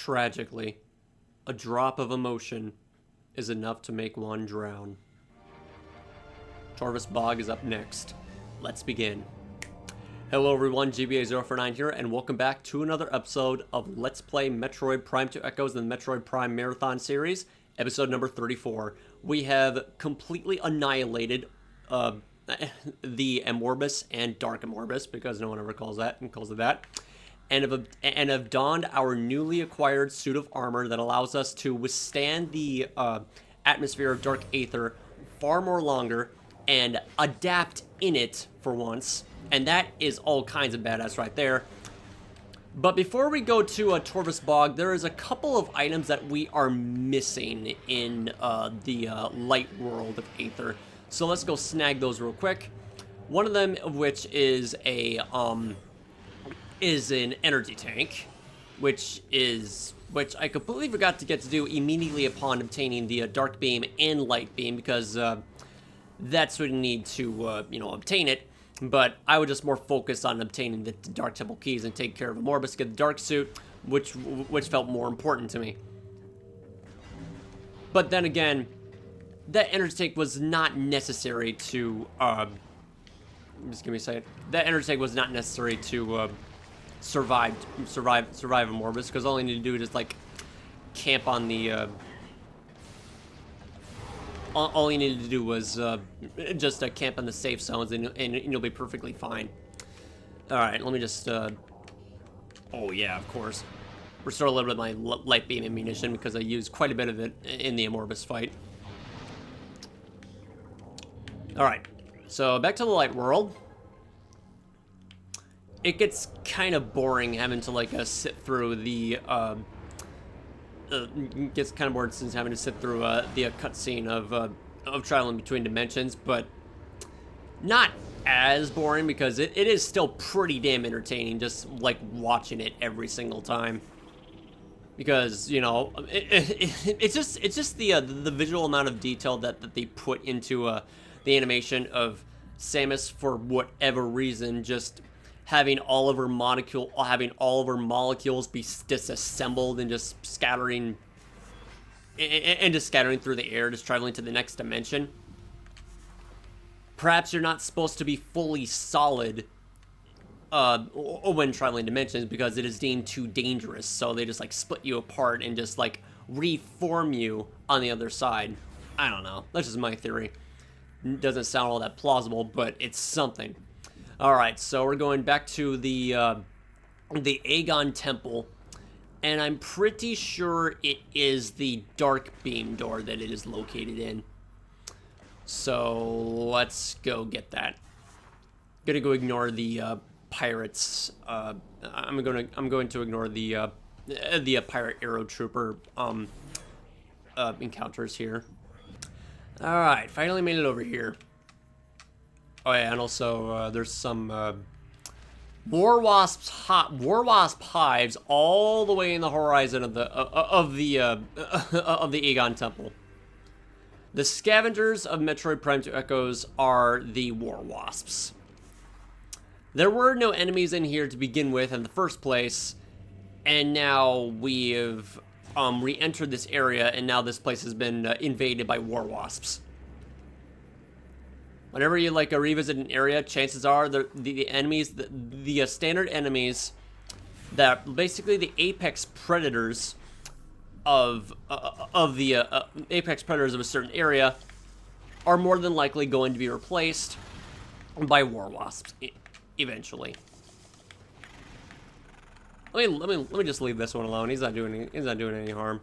Tragically, a drop of emotion is enough to make one drown. Torvus Bog is up next. Let's begin. Hello everyone, GBA049 here, and welcome back to another episode of Let's Play Metroid Prime 2 Echoes in the Metroid Prime Marathon series, episode number 34. We have completely annihilated the Amorbus and Dark Amorbus, because no one ever calls it that, and have donned our newly acquired suit of armor that allows us to withstand the atmosphere of Dark Aether far more longer and adapt in it for once. And that is all kinds of badass right there. But before we go to Torvus Bog, there is a couple of items that we are missing in the light world of Aether. So let's go snag those real quick. One of them of which is an energy tank, which I completely forgot to get to do immediately upon obtaining the Dark Beam and Light Beam, because that's what you need to obtain it. But I would just more focus on obtaining the Dark Temple keys and take care of Amorbus, get the Dark Suit, which felt more important to me. But then again, that energy tank was not necessary to just give me a second. That energy tank was not necessary to survive Amorbus, because all you need to do is just like camp on the all you needed to do was just camp in the safe zones, and you'll be perfectly fine. Alright, let me just... oh yeah, of course. Restore a little bit of my light beam ammunition, because I used quite a bit of it in the Amorbus fight. Alright, so back to the light world. It gets kind of boring having to like sit through the... gets kind of bored since having to sit through the cutscene of traveling between dimensions, but not as boring, because it is still pretty damn entertaining just like watching it every single time, because it's just the visual amount of detail that they put into the animation of Samus, for whatever reason, just having all of her molecules be disassembled and just scattering through the air, just traveling to the next dimension. Perhaps you're not supposed to be fully solid when traveling dimensions, because it is deemed too dangerous, so they just like split you apart and just like reform you on the other side. I don't know, that's just my theory. Doesn't sound all that plausible, but it's something. Alright, so we're going back to the Agon Temple, and I'm pretty sure it is the Dark Beam door that it is located in. So let's go get that. Gonna go ignore the pirates. I'm going to ignore the pirate arrow trooper encounters here. Alright, finally made it over here. Oh yeah, and also there's some war wasp hives all the way in the horizon of the Agon Temple. The scavengers of Metroid Prime 2 Echoes are the war wasps. There were no enemies in here to begin with in the first place, and now we have re-entered this area, and now this place has been invaded by war wasps. Whenever you like revisit an area, chances are the enemies, the standard enemies, that basically the apex predators of apex predators of a certain area, are more than likely going to be replaced by war wasps eventually. Let me just leave this one alone. He's not doing any harm.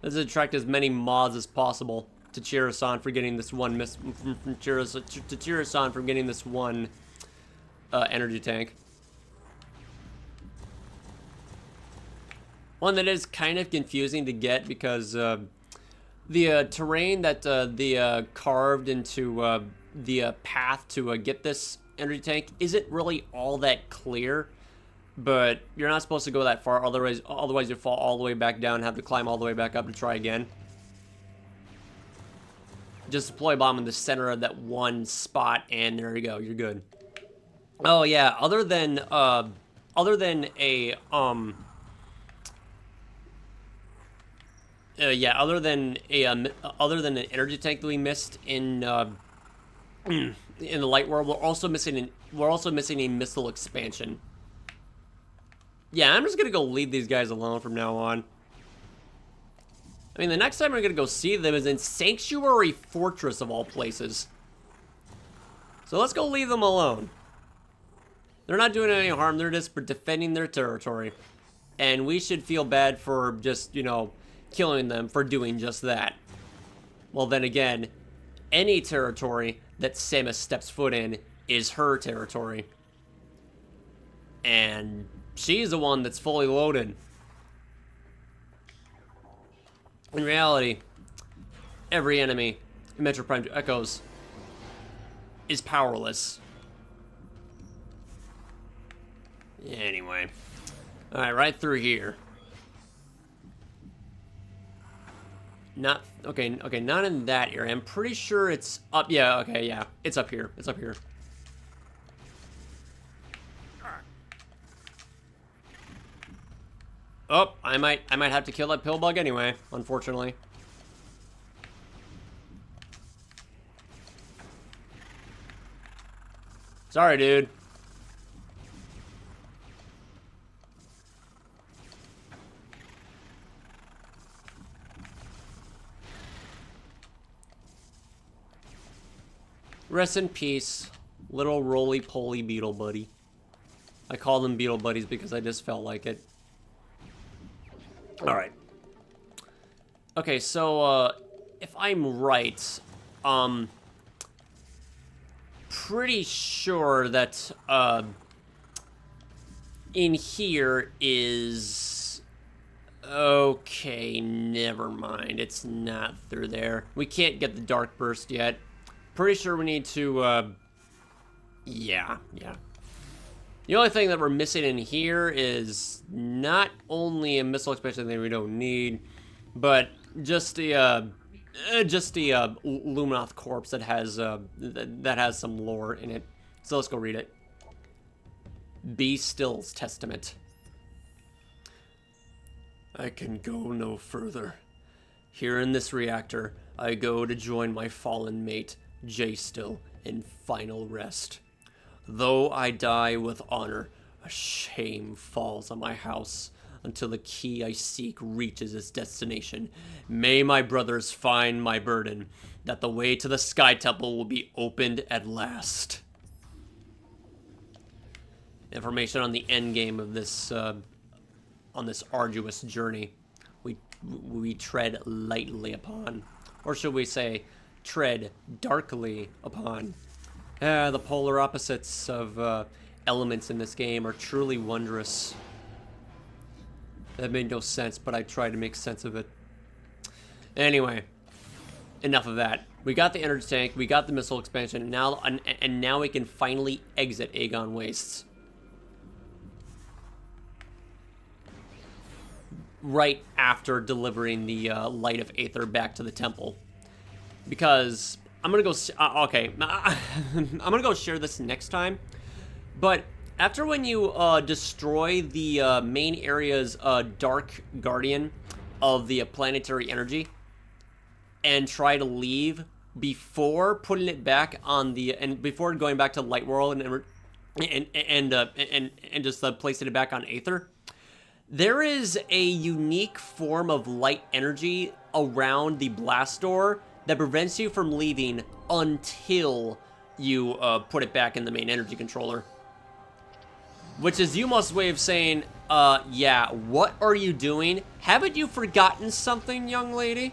Let's attract as many mods as possible to cheer us on for getting this one to cheer us on from getting this one energy tank. One that is kind of confusing to get, because the terrain that they carved into the path to get this energy tank isn't really all that clear. But you're not supposed to go that far, otherwise you fall all the way back down and have to climb all the way back up to try again. Just deploy a bomb in the center of that one spot, and there you go. You're good. Oh yeah. Other than a yeah, other than an energy tank that we missed in in the light world, we're also missing a missile expansion. Yeah, I'm just gonna go leave these guys alone from now on. I mean, the next time we're gonna go see them is in Sanctuary Fortress of all places. So let's go leave them alone. They're not doing any harm. They're just defending their territory, and we should feel bad for just, you know, killing them for doing just that. Well, then again, any territory that Samus steps foot in is her territory. And she's the one that's fully loaded. In reality, every enemy in Metroid Prime 2 Echoes is powerless. Anyway. Alright, right through here. Not, okay, not in that area. I'm pretty sure it's up, yeah, okay, yeah. It's up here, it's up here. Oh, I might have to kill that pill bug anyway, unfortunately. Sorry, dude. Rest in peace, little roly-poly beetle buddy. I call them beetle buddies because I just felt like it. Alright. Okay, so, if I'm right, pretty sure that, in here is... Okay, never mind. It's not through there. We can't get the Dark Burst yet. Pretty sure we need to, yeah. The only thing that we're missing in here is not only a missile expansion that we don't need, but just the Luminoth corpse that has some lore in it. So let's go read it. Be Still's Testament. I can go no further. Here in this reactor, I go to join my fallen mate, J Still, in final rest. Though I die with honor, a shame falls on my house until the key I seek reaches its destination. May my brothers find my burden, that the way to the Sky Temple will be opened at last. Information on the end game of this, on this arduous journey we tread lightly upon. Or should we say, tread darkly upon. The polar opposites of elements in this game are truly wondrous. That made no sense, but I tried to make sense of it. Anyway, enough of that. We got the energy tank, we got the missile expansion, and now we can finally exit Aegon Wastes. Right after delivering the Light of Aether back to the temple. Because I'm gonna go, okay, I'm gonna go share this next time, but after when you destroy the main area's Dark Guardian of the planetary energy and try to leave before putting it back on the, and before going back to Light World and just placing it back on Aether, there is a unique form of light energy around the blast door that prevents you from leaving until you put it back in the main energy controller. Which is Yuma's way of saying, yeah, what are you doing? Haven't you forgotten something, young lady?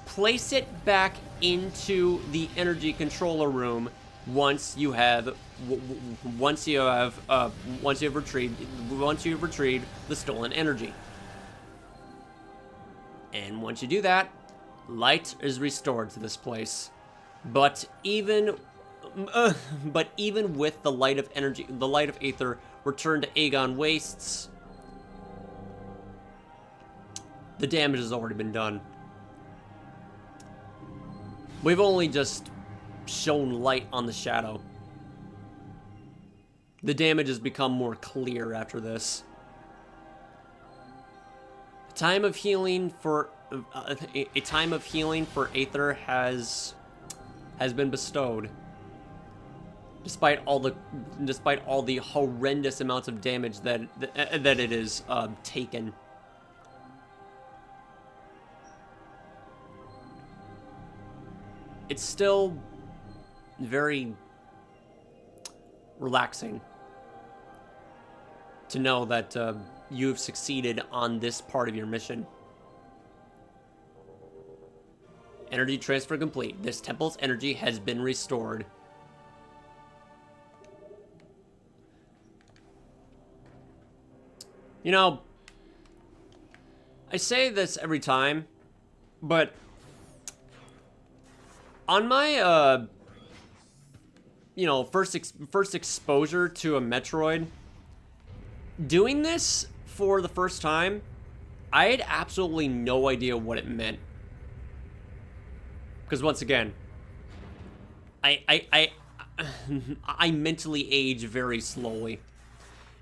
Place it back into the energy controller room once you've retrieved the stolen energy. And once you do that, light is restored to this place. But even with the light of energy, the light of Aether returned to Aegon Wastes, the damage has already been done. We've only just shown light on the shadow. The damage has become more clear after this. A time of healing for Aether has been bestowed. Despite all the horrendous amounts of damage that it is taken. It's still very relaxing to know that you've succeeded on this part of your mission. Energy transfer complete. This temple's energy has been restored. You know, I say this every time, but on my, first exposure to a Metroid, doing this for the first time, I had absolutely no idea what it meant. Because once again, I mentally age very slowly.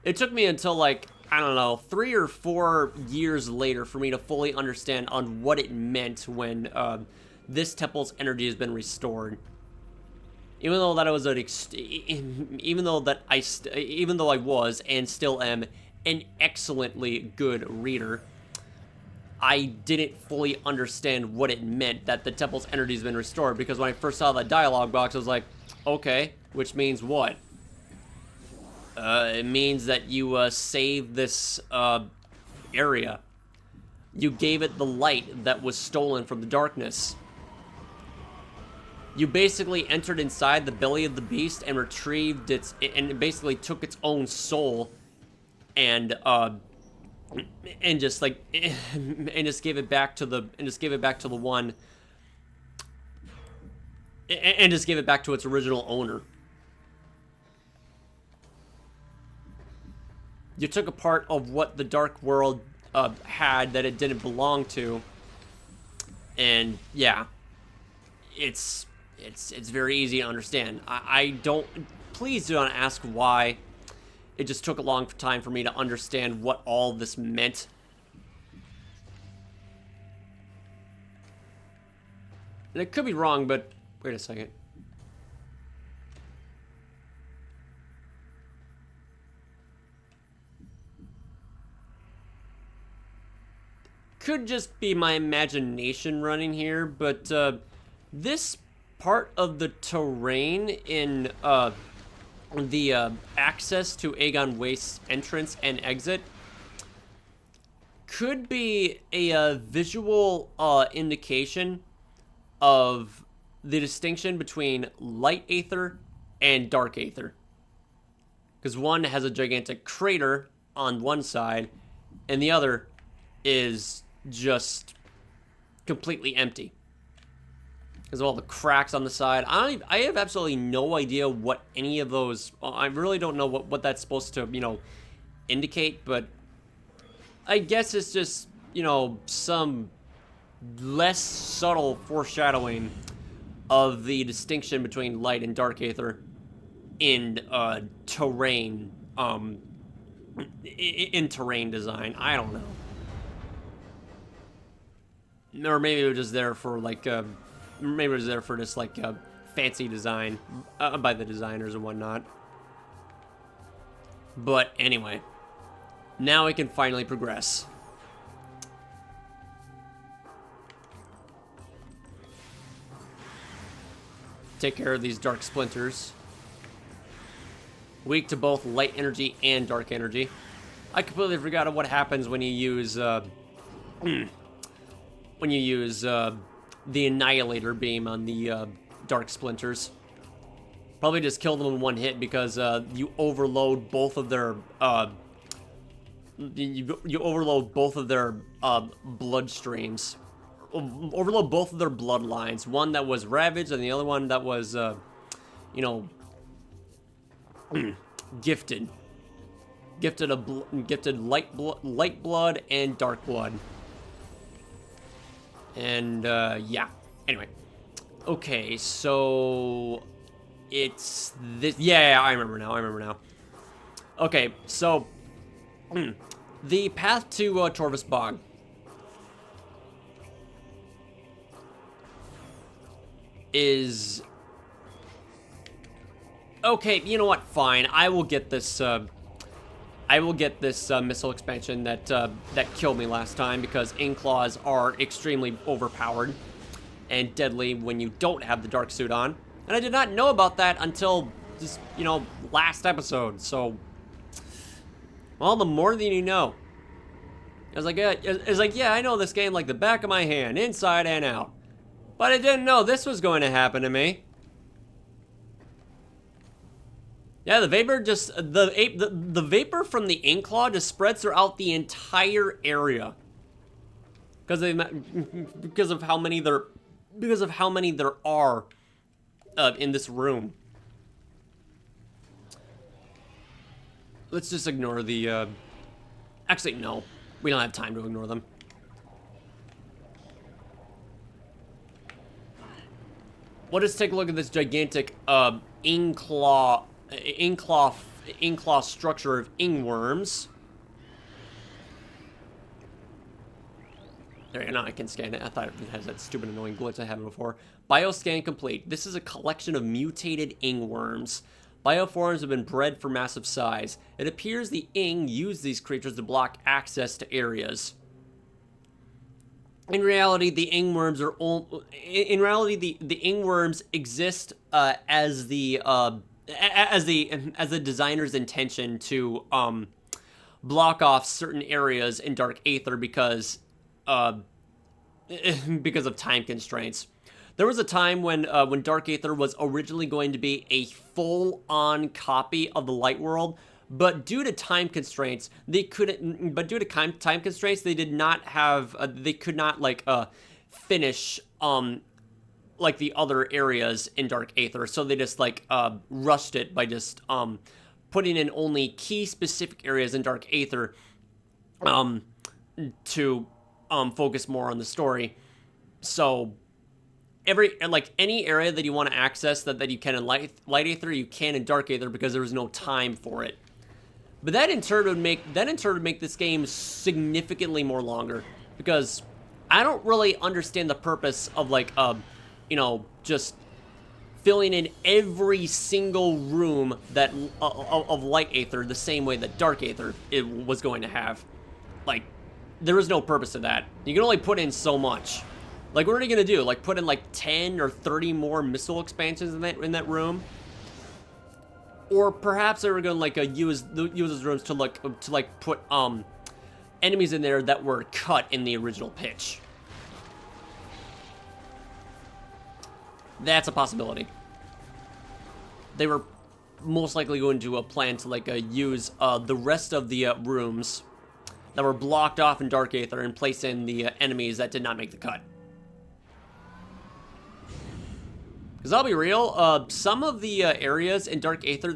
It took me until, like, I don't know, 3 or 4 years later for me to fully understand on what it meant when this temple's energy has been restored. Even though that I was even though I was and still am an excellently good reader, I didn't fully understand what it meant that the temple's energy has been restored, because when I first saw that dialogue box, I was like, okay, which means what? It means that you saved this area. You gave it the light that was stolen from the darkness. You basically entered inside the belly of the beast and retrieved and basically took its own soul and just gave it back to its original owner. You took a part of what the Dark World had that it didn't belong to, and yeah, it's very easy to understand. Please do not ask why. It just took a long time for me to understand what all this meant. And it could be wrong, but wait a second. Could just be my imagination running here, but this part of the terrain in the access to Aegon Waste's entrance and exit could be a visual indication of the distinction between light aether and dark aether. Because one has a gigantic crater on one side, and the other is just completely empty because of all the cracks on the side. I have absolutely no idea what any of those, I really don't know what that's supposed to, indicate, but I guess it's just, some less subtle foreshadowing of the distinction between light and dark aether in terrain, in terrain design. I don't know. Or maybe it was just there for just like fancy design by the designers and whatnot. But anyway, now we can finally progress. Take care of these dark splinters. Weak to both light energy and dark energy. I completely forgot what happens when you use the Annihilator beam on the dark splinters. Probably just kill them in one hit because you overload both of their blood streams. Overload both of their bloodlines. One that was ravaged and the other one that was gifted. Gifted light blood and dark blood. And yeah, anyway, Okay, so it's this. Yeah, I remember now. Okay, so the path to Torvus Bog. Is okay. You know what? Fine. I will get this. Missile expansion that killed me last time, because Claws are extremely overpowered and deadly when you don't have the dark suit on. And I did not know about that until just, last episode. So, well, the more than you know. I was like, yeah, I know this game like the back of my hand, inside and out. But I didn't know this was going to happen to me. Yeah, the vapor the vapor from the ink claw just spreads throughout the entire area. Because of how many there are in this room. Let's just ignore the actually no. We don't have time to ignore them. We'll just take a look at this gigantic ink claw structure of ingworms. There, now I can scan it. I thought it has that stupid annoying glitch I had before. Bioscan complete. This is a collection of mutated ingworms. Bioforms have been bred for massive size. It appears the ing use these creatures to block access to areas. In reality, the ingworms are the ingworms exist as the designer's intention to block off certain areas in Dark Aether because of time constraints. There was a time when Dark Aether was originally going to be a full-on copy of the Light World, but due to time constraints, they couldn't. But due to time constraints, they did not have. They could not finish like the other areas in Dark Aether. So they just rushed it by just putting in only key specific areas in Dark Aether to focus more on the story. So any area that you want to access that you can in Light Aether, you can in Dark Aether, because there was no time for it. But that in turn would make this game significantly more longer, because I don't really understand the purpose of just filling in every single room that of Light Aether the same way that Dark Aether it was going to have. There is no purpose to that. You can only put in so much. What are you gonna do? Put in 10 or 30 more missile expansions in that room? Or perhaps they were gonna use those rooms to put enemies in there that were cut in the original pitch. That's a possibility. They were most likely going to plan to use the rest of the rooms that were blocked off in Dark Aether and place in the enemies that did not make the cut. Because I'll be real, some of the areas in Dark Aether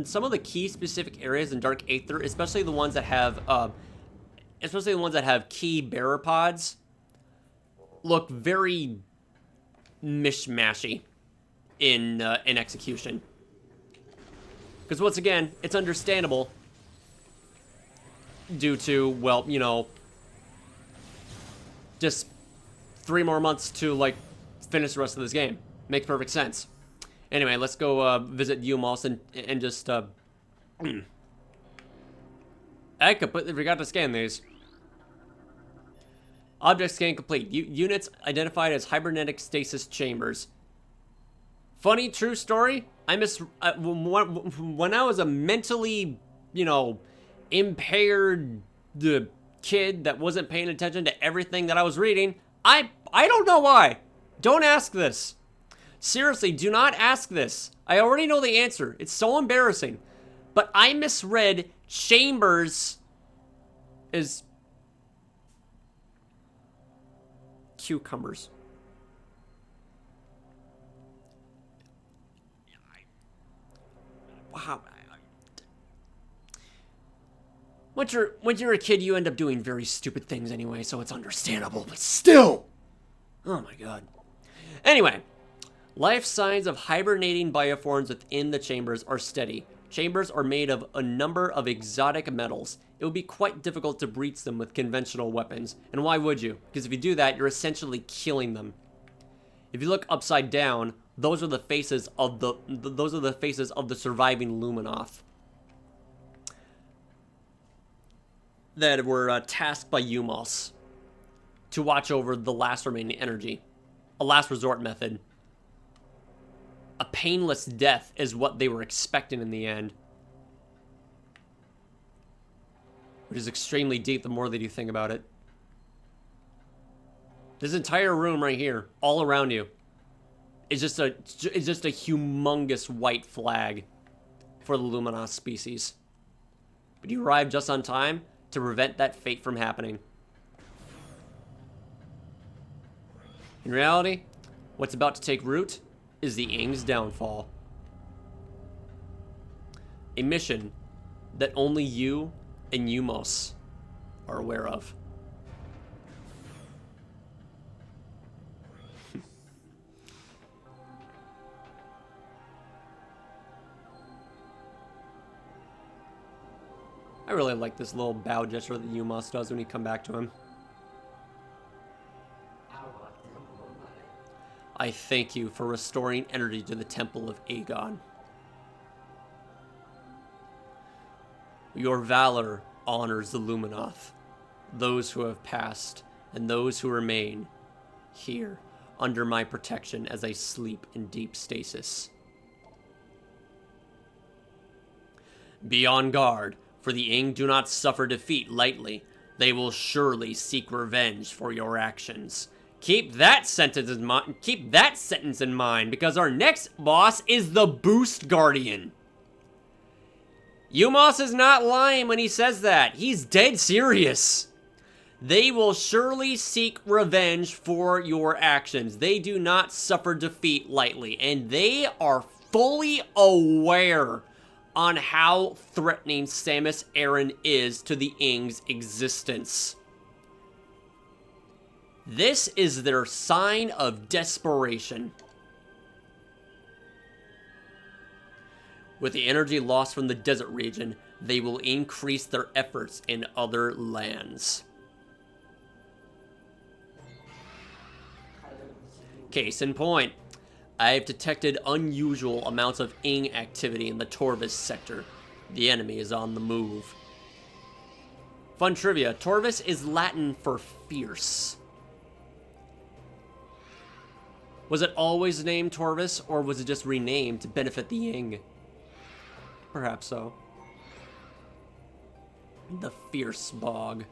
some of the key specific areas in Dark Aether, especially the ones that have key bearer pods, look very mishmashy in execution. Because once again, it's understandable due to, just 3 more months to finish the rest of this game. Makes perfect sense. Anyway, let's go visit Umos and just I completely forgot to scan these. Object scan complete. Units identified as hybernetic stasis chambers. Funny true story. When I was a mentally, impaired kid that wasn't paying attention to everything that I was reading. I don't know why. Don't ask this. Seriously, do not ask this. I already know the answer. It's so embarrassing. But I misread chambers as cucumbers. Wow. When you're a kid, you end up doing very stupid things anyway, so it's understandable, but still. Oh my god. Anyway, Life signs of hibernating bioforms within the chambers are steady. Chambers are made of a number of exotic metals. It would be quite difficult to breach them with conventional weapons. And why would you? Because if you do that, you're essentially killing them. If you look upside down, those are the faces of the surviving Luminoth that were tasked by Umos to watch over the last remaining energy. A last resort method. A painless death is what they were expecting in the end. Which is extremely deep the more that you think about it. This entire room right here, all around you, is just a humongous white flag for the Luminoth species. But you arrived just on time to prevent that fate from happening. In reality, what's about to take root is the Ing's downfall. A mission that only you and Umos are aware of. I really like this little bow gesture that Umos does when you come back to him. I thank you for restoring energy to the Temple of Aegon. Your valor honors the Luminoth, those who have passed, and those who remain here under my protection as I sleep in deep stasis. Be on guard, for the Ing do not suffer defeat lightly. They will surely seek revenge for your actions. Keep that sentence in mind, because our next boss is the Boost Guardian. Umos is not lying when he says that. He's dead serious. They will surely seek revenge for your actions. They do not suffer defeat lightly, and they are fully aware on how threatening Samus Aran is to the Ing's existence. This is their sign of desperation. With the energy lost from the desert region, they will increase their efforts in other lands. Case in point, I have detected unusual amounts of Ing activity in the Torvus sector. The enemy is on the move. Fun trivia, Torvus is Latin for fierce. Was it always named Torvus, or was it just renamed to benefit the Ing? Perhaps so. The Fierce Bog.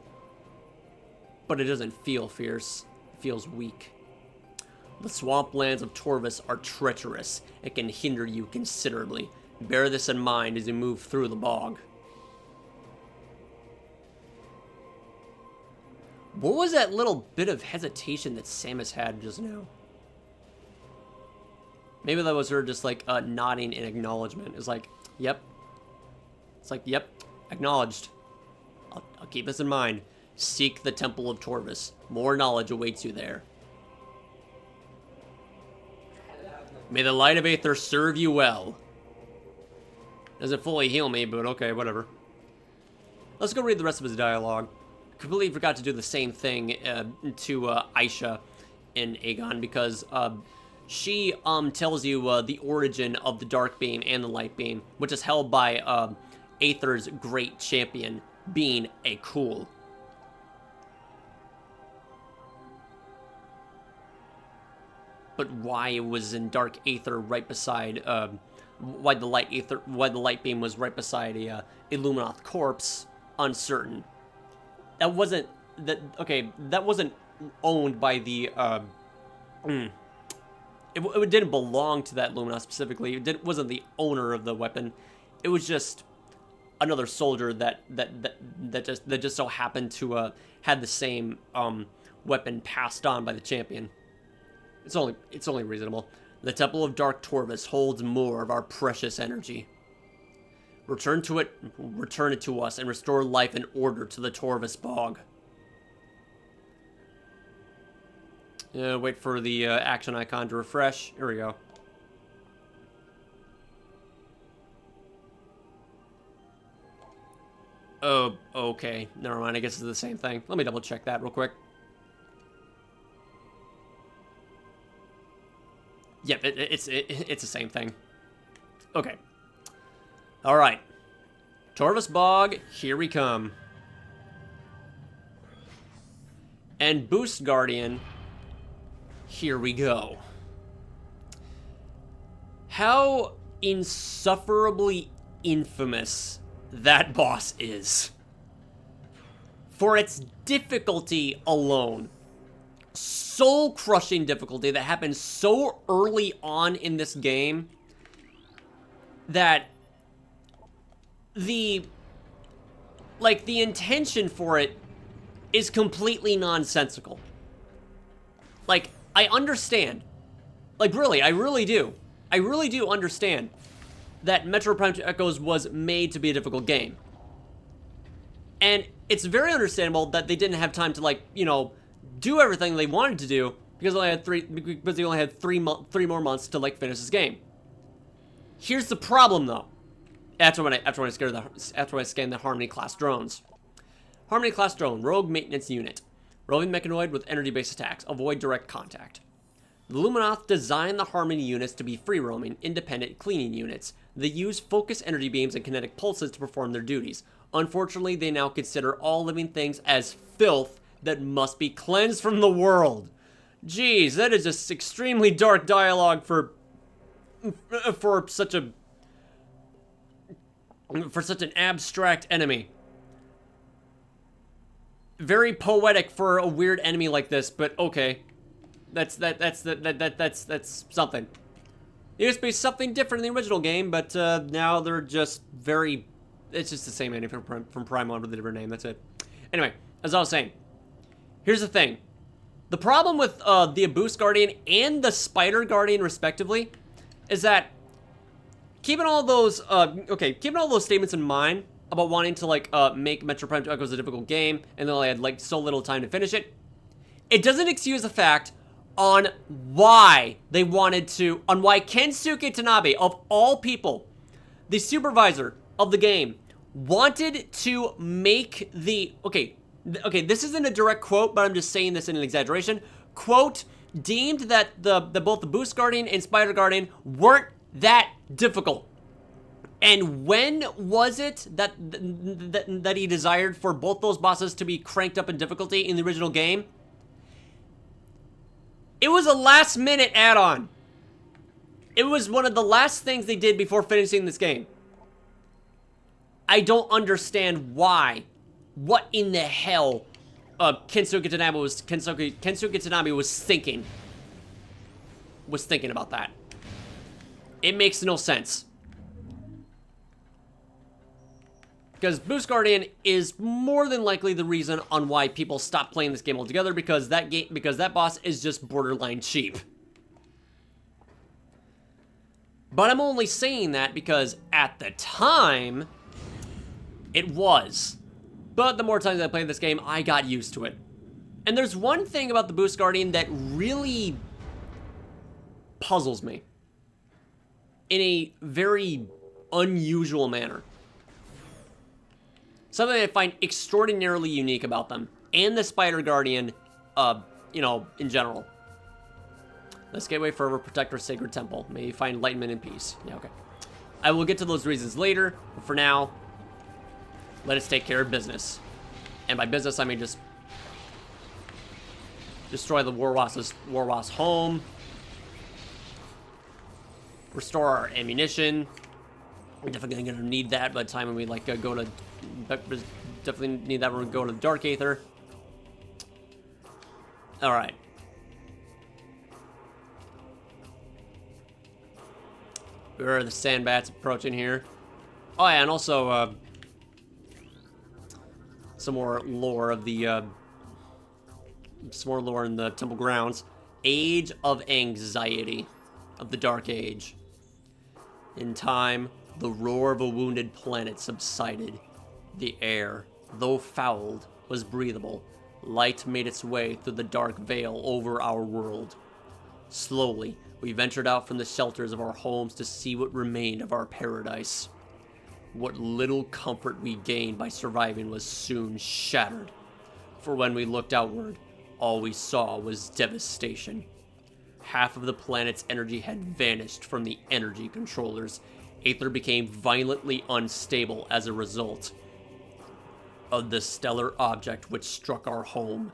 But it doesn't feel fierce. It feels weak. The swamplands of Torvus are treacherous. It can hinder you considerably. Bear this in mind as you move through the bog. What was that little bit of hesitation that Samus had just now? Maybe that was her just like nodding in acknowledgement. It's like, yep. It's like, yep, acknowledged. I'll keep this in mind. Seek the Temple of Torvus. More knowledge awaits you there. May the light of Aether serve you well. Doesn't fully heal me, but okay, whatever. Let's go read the rest of his dialogue. Completely forgot to do the same thing to Aisha in Aegon, because she tells you the origin of the Dark Beam and the Light Beam, which is held by Aether's great champion, being a Cool. But why it was in Dark Aether right beside, why the Light Beam was right beside a Luminoth corpse, uncertain. That wasn't owned by the It didn't belong to that Luminoth specifically. Wasn't the owner of the weapon. It was just another soldier that just so happened to had the same weapon passed on by the champion. It's only reasonable. The Temple of Dark Torvus holds more of our precious energy. Return it to us, and restore life and order to the Torvus Bog. Wait for the action icon to refresh. Here we go. Okay, never mind. I guess it's the same thing. Let me double check that real quick. Yep, it's the same thing. Okay. All right. Torvus Bog, here we come. And Boost Guardian, here we go. How insufferably infamous that boss is. For its difficulty alone. Soul-crushing difficulty that happens so early on in this game that the intention for it is completely nonsensical. Like, I understand. Like, really, I really do. I really do understand that Metroid Prime 2 Echoes was made to be a difficult game. And it's very understandable that they didn't have time to, like, you know, do everything they wanted to do because they only had three more months to, like, finish this game. Here's the problem, though. After when I scanned the Harmony class drones. Harmony class drone, rogue maintenance unit. Roving mechanoid with energy-based attacks. Avoid direct contact. The Luminoth designed the Harmony units to be free-roaming, independent cleaning units. They use focus energy beams and kinetic pulses to perform their duties. Unfortunately, they now consider all living things as filth that must be cleansed from the world. Jeez, that is just extremely dark dialogue for such an abstract enemy. Very poetic for a weird enemy like this, but okay. That's something. It used to be something different in the original game, but now they're just very... It's just the same enemy from Prime 1 with a different name, that's it. Anyway, as I was saying, here's the thing. The problem with the Boost Guardian and the Spider Guardian, respectively, is that keeping all those statements in mind about wanting to, like, make Metroid Prime 2 Echoes a difficult game, and then I had, like, so little time to finish it, it doesn't excuse the fact on why they wanted to, on why Kensuke Tanabe, of all people, the supervisor of the game, wanted to make the, okay, this isn't a direct quote, but I'm just saying this in an exaggeration, quote, deemed that both the Boost Guardian and Spider Guardian weren't that difficult. And when was it that he desired for both those bosses to be cranked up in difficulty in the original game? It was a last-minute add-on. It was one of the last things they did before finishing this game. I don't understand why. What in the hell Kensuke Tanabe was thinking. Was thinking about that. It makes no sense. Because Boost Guardian is more than likely the reason on why people stop playing this game altogether, because that boss is just borderline cheap. But I'm only saying that because at the time, it was. But the more times I played this game, I got used to it. And there's one thing about the Boost Guardian that really puzzles me in a very unusual manner. Something I find extraordinarily unique about them, and the Spider Guardian, you know, in general. Let's gateway forever, protect our sacred temple. May you find enlightenment and peace. Yeah, okay. I will get to those reasons later, but for now, let us take care of business. And by business, I mean just destroy the War Wasp's home. Restore our ammunition. We're definitely gonna need that by the time when we, like, go to... Definitely need that when we go to the Dark Aether. Alright. Where are the Sandbats approaching here? Oh yeah, and also, some more lore of the, some more lore in the temple grounds. Age of Anxiety of the Dark Age. In time, the roar of a wounded planet subsided. The air, though fouled, was breathable. Light made its way through the dark veil over our world. Slowly, we ventured out from the shelters of our homes to see what remained of our paradise. What little comfort we gained by surviving was soon shattered. For when we looked outward, all we saw was devastation. Half of the planet's energy had vanished from the energy controllers. Aether became violently unstable as a result of the stellar object which struck our home.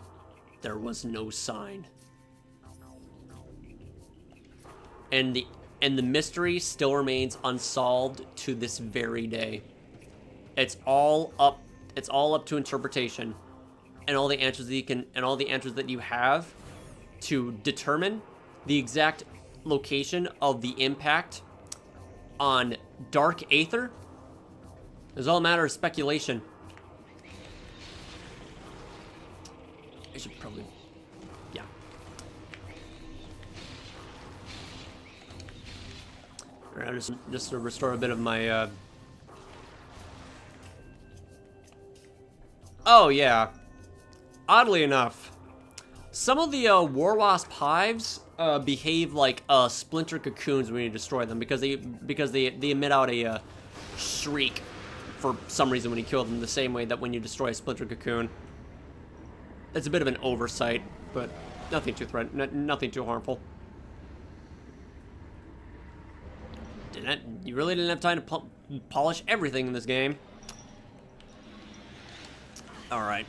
There was no sign. And the mystery still remains unsolved to this very day. It's all up to interpretation, and all the answers that you have to determine the exact location of the impact on dark aether is all a matter of speculation. I should probably, yeah. Alright, just to restore a bit of my, Oh, yeah. Oddly enough, some of the war wasp hives behave like splinter cocoons when you destroy them, because they emit out a shriek for some reason when you kill them, the same way that when you destroy a splinter cocoon. It's a bit of an oversight, but nothing too harmful. You really didn't have time to polish everything in this game. Alright.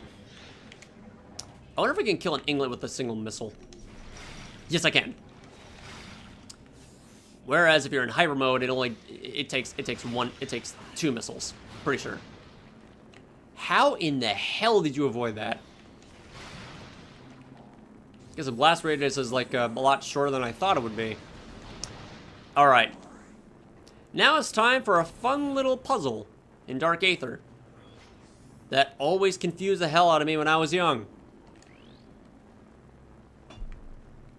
I wonder if we can kill an inglet with a single missile. Yes, I can. Whereas if you're in hyper mode, it takes 2 missiles. Pretty sure. How in the hell did you avoid that? Because the blast radius is like a lot shorter than I thought it would be. Alright. Now it's time for a fun little puzzle in Dark Aether that always confused the hell out of me when I was young.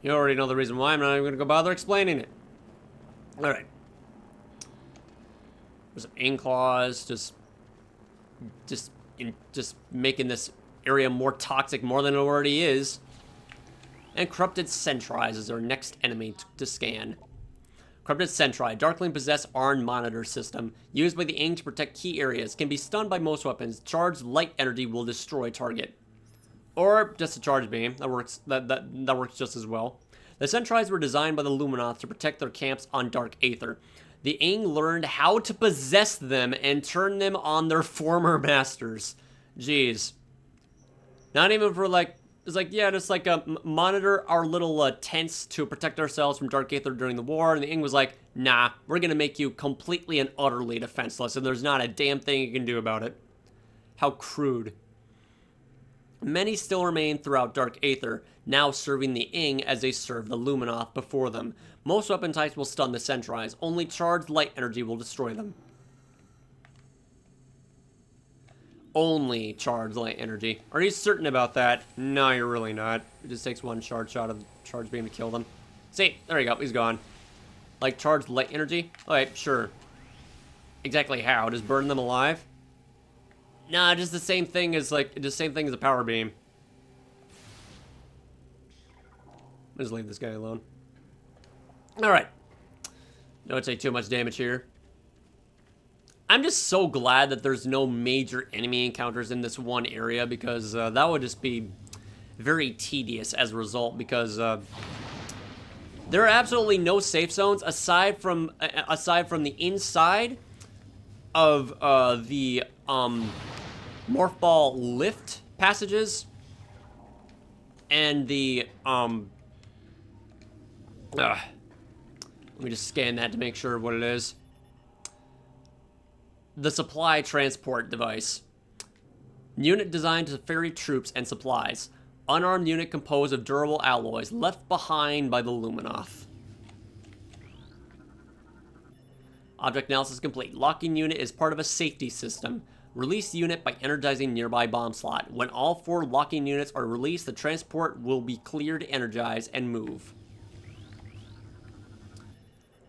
You already know the reason why. I'm not even going to go bother explaining it. Alright. There's an ink clause, just making this area more toxic more than it already is. And Corrupted Sentries is our next enemy to scan. Corrupted Sentry, darkly possessed ARN monitor system, used by the Ing to protect key areas, can be stunned by most weapons. Charged light energy will destroy target. Or just a charge beam, that works just as well. The Sentries were designed by the Luminoth to protect their camps on Dark Aether. The Ing learned how to possess them and turn them on their former masters. Jeez. Not even for like, it's like, yeah, just like monitor our little tents to protect ourselves from Dark Aether during the war. And the Ing was like, nah, we're gonna make you completely and utterly defenseless, and there's not a damn thing you can do about it. How crude. Many still remain throughout Dark Aether, now serving the Ing as they served the Luminoth before them. Most weapon types will stun the Sentries. Only charged light energy will destroy them. Only charged light energy. Are you certain about that? No, you're really not. It just takes one charge shot of charge beam to kill them. See, there you go, he's gone. Like charged light energy? Alright, sure. Exactly how? Just burn them alive? Nah, just the same thing as a power beam. I'll just leave this guy alone. Alright. Don't take too much damage here. I'm just so glad that there's no major enemy encounters in this one area, because that would just be very tedious as a result, because there are absolutely no safe zones aside from the inside of the Morph Ball lift passages and the let me just scan that to make sure what it is. The supply transport device. Unit designed to ferry troops and supplies. Unarmed unit composed of durable alloys left behind by the Luminoth. Object analysis complete. Locking unit is part of a safety system. Release unit by energizing nearby bomb slot. When all 4 locking units are released, the transport will be cleared, energize, and move.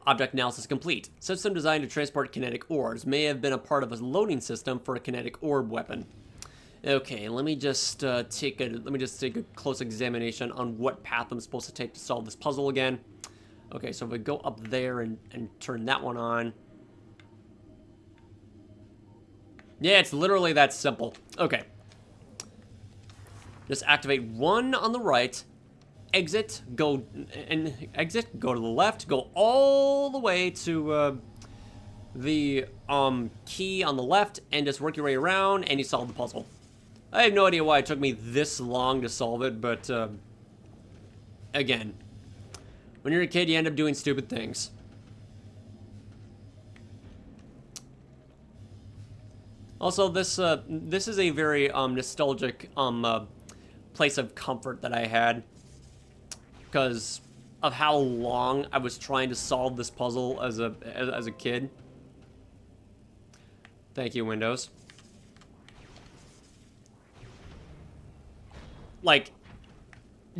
Object analysis complete. System designed to transport kinetic orbs. May have been a part of a loading system for a kinetic orb weapon. Okay, let me just take a close examination on what path I'm supposed to take to solve this puzzle again. Okay, so if we go up there and turn that one on. Yeah, it's literally that simple. Okay. Just activate one on the right, exit, go to the left, go all the way to the key on the left, and just work your way around, and you solve the puzzle. I have no idea why it took me this long to solve it, but again, when you're a kid, you end up doing stupid things. Also, this is a very nostalgic place of comfort that I had because of how long I was trying to solve this puzzle as a kid. Thank you, Windows. Like,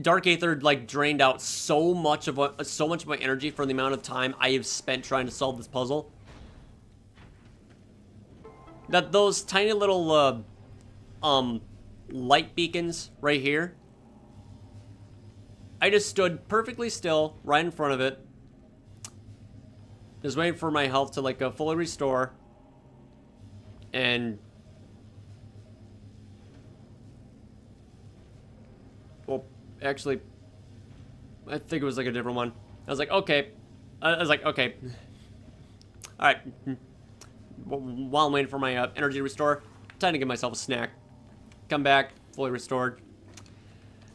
Dark Aether like drained out so much of my energy for the amount of time I have spent trying to solve this puzzle. That those tiny little light beacons right here, I just stood perfectly still right in front of it, just waiting for my health to like fully restore, and well, actually, I think it was like a different one. I was like, okay, all right. While I'm waiting for my energy to restore, time to give myself a snack. Come back, fully restored.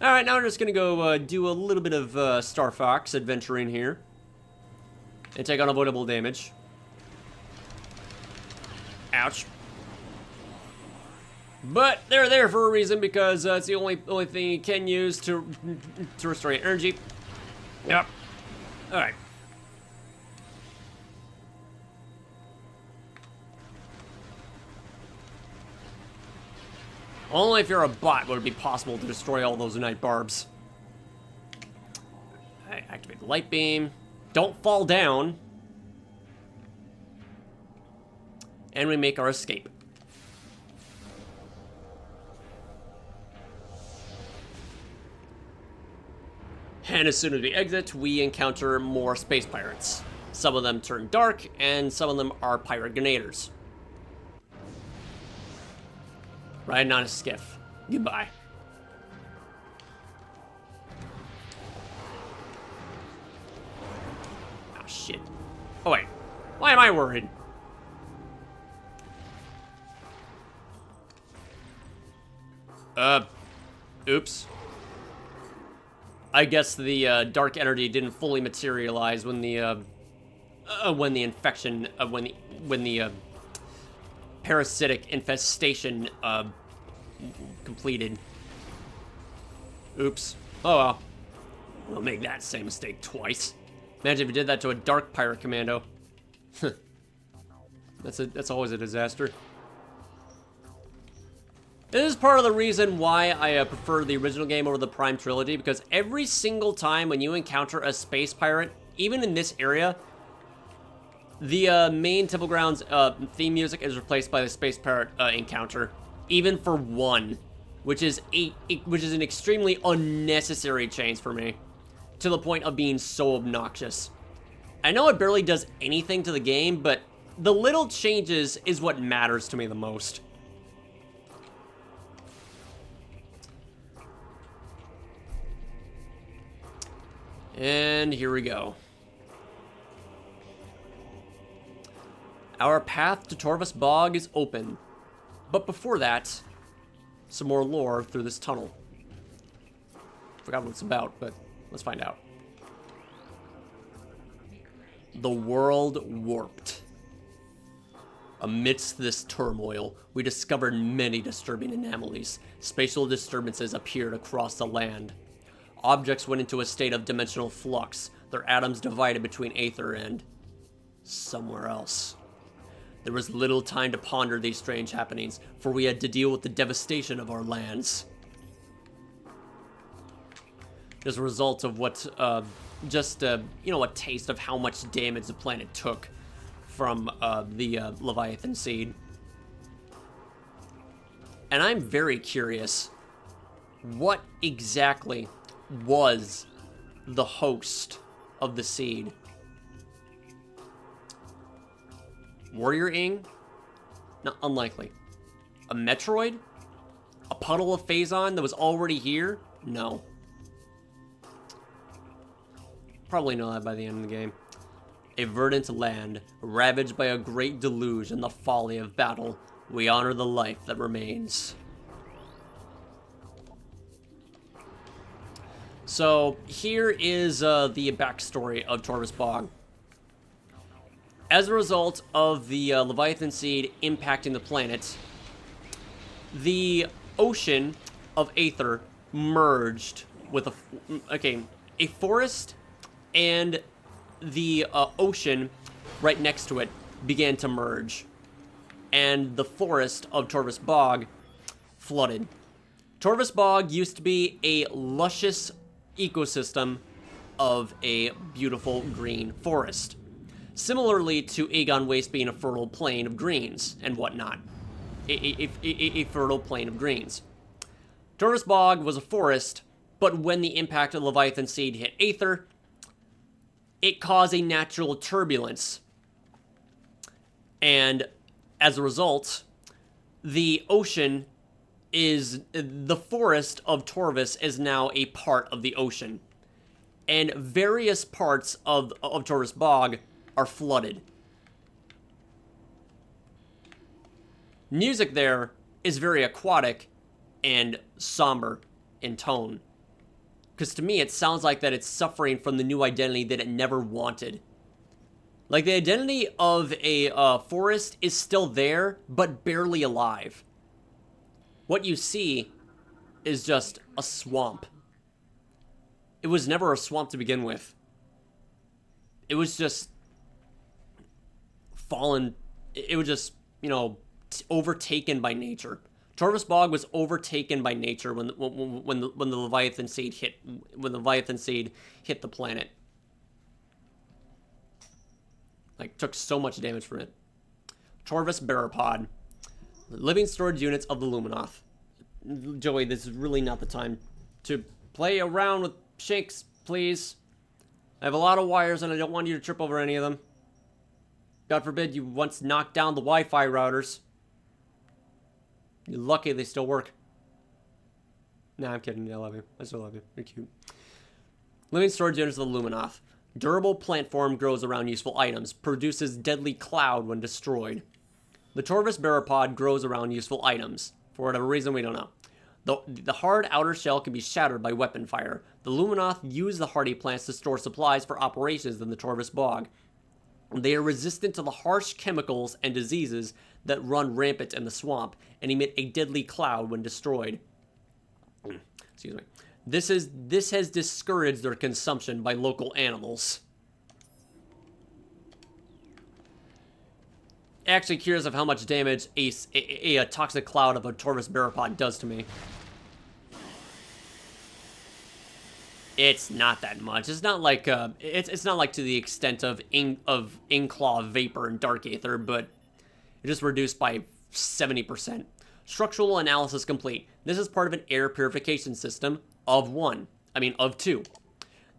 Alright, now we're just gonna go do a little bit of Star Fox adventuring here. And take unavoidable damage. Ouch. But they're there for a reason, because it's the only thing you can use to restore your energy. Yep. Alright. Only if you're a bot would it be possible to destroy all those night barbs. Alright, activate the light beam. Don't fall down. And we make our escape. And as soon as we exit, we encounter more space pirates. Some of them turn dark, and some of them are pirate grenaders. Riding on a skiff. Goodbye. Oh, shit. Oh, wait. Why am I worried? Oops. I guess the dark energy didn't fully materialize when the infection, when the parasitic infestation completed. Oops. Oh well. We'll make that same mistake twice. Imagine if you did that to a dark pirate commando. That's always a disaster. This is part of the reason why I prefer the original game over the Prime trilogy, because every single time when you encounter a space pirate, even in this area, the main Temple Grounds theme music is replaced by the space pirate encounter, even for one, which is an extremely unnecessary change for me, to the point of being so obnoxious. I know it barely does anything to the game, but the little changes is what matters to me the most. And here we go. Our path to Torvus Bog is open. But before that, some more lore through this tunnel. Forgot what it's about, but let's find out. The world warped. Amidst this turmoil, we discovered many disturbing anomalies. Spatial disturbances appeared across the land. Objects went into a state of dimensional flux, their atoms divided between Aether and somewhere else. There was little time to ponder these strange happenings, for we had to deal with the devastation of our lands. As a result of what, a taste of how much damage the planet took from the Leviathan seed. And I'm very curious, what exactly was the host of the seed? Warrior Ing? Not unlikely. A Metroid? A puddle of Phazon that was already here? No. Probably know that by the end of the game. A verdant land, ravaged by a great deluge and the folly of battle. We honor the life that remains. So, here is the backstory of Torvus Bog. As a result of the Leviathan Seed impacting the planet, the ocean of Aether merged with a forest, and the ocean right next to it began to merge, and the forest of Torvus Bog flooded. Torvus Bog used to be a luscious ecosystem of a beautiful green forest, similarly to Aegon Waste being a fertile plain of greens and whatnot. A fertile plain of greens. Torvus Bog was a forest, but when the impact of Leviathan Seed hit Aether, it caused a natural turbulence. And as a result, the ocean is, the forest of Torvus is now a part of the ocean. And various parts of Torvus Bog are flooded. Music there is very aquatic and somber in tone. Because to me, it sounds like that it's suffering from the new identity that it never wanted. Like, the identity of a forest is still there, but barely alive. What you see is just a swamp. It was never a swamp to begin with. It was just fallen. It was just, you know, overtaken by nature. Torvus Bog was overtaken by nature when the Leviathan Seed hit the planet. Like, took so much damage from it. Torvus Barrowpod. Living storage units of the Luminoth. Joey, this is really not the time to play around with shanks, please. I have a lot of wires and I don't want you to trip over any of them. God forbid you once knocked down the Wi-Fi routers. You're lucky they still work. Nah, I'm kidding. I love you. I still love you. You're cute. Living storage units of the Luminoth. Durable plant form grows around useful items. Produces deadly cloud when destroyed. The Torvus Barrowpod grows around useful items. For whatever reason, we don't know. The hard outer shell can be shattered by weapon fire. The Luminoth use the hardy plants to store supplies for operations in the Torvus Bog. They are resistant to the harsh chemicals and diseases that run rampant in the swamp and emit a deadly cloud when destroyed. Excuse me. This has discouraged their consumption by local animals. Actually curious of how much damage a toxic cloud of a Torvus Barrowpod does to me. It's not that much. It's not like it's not like to the extent of Inkclaw Vapor and Dark Aether, but it just reduced by 70%. Structural analysis complete. This is part of an air purification system of two.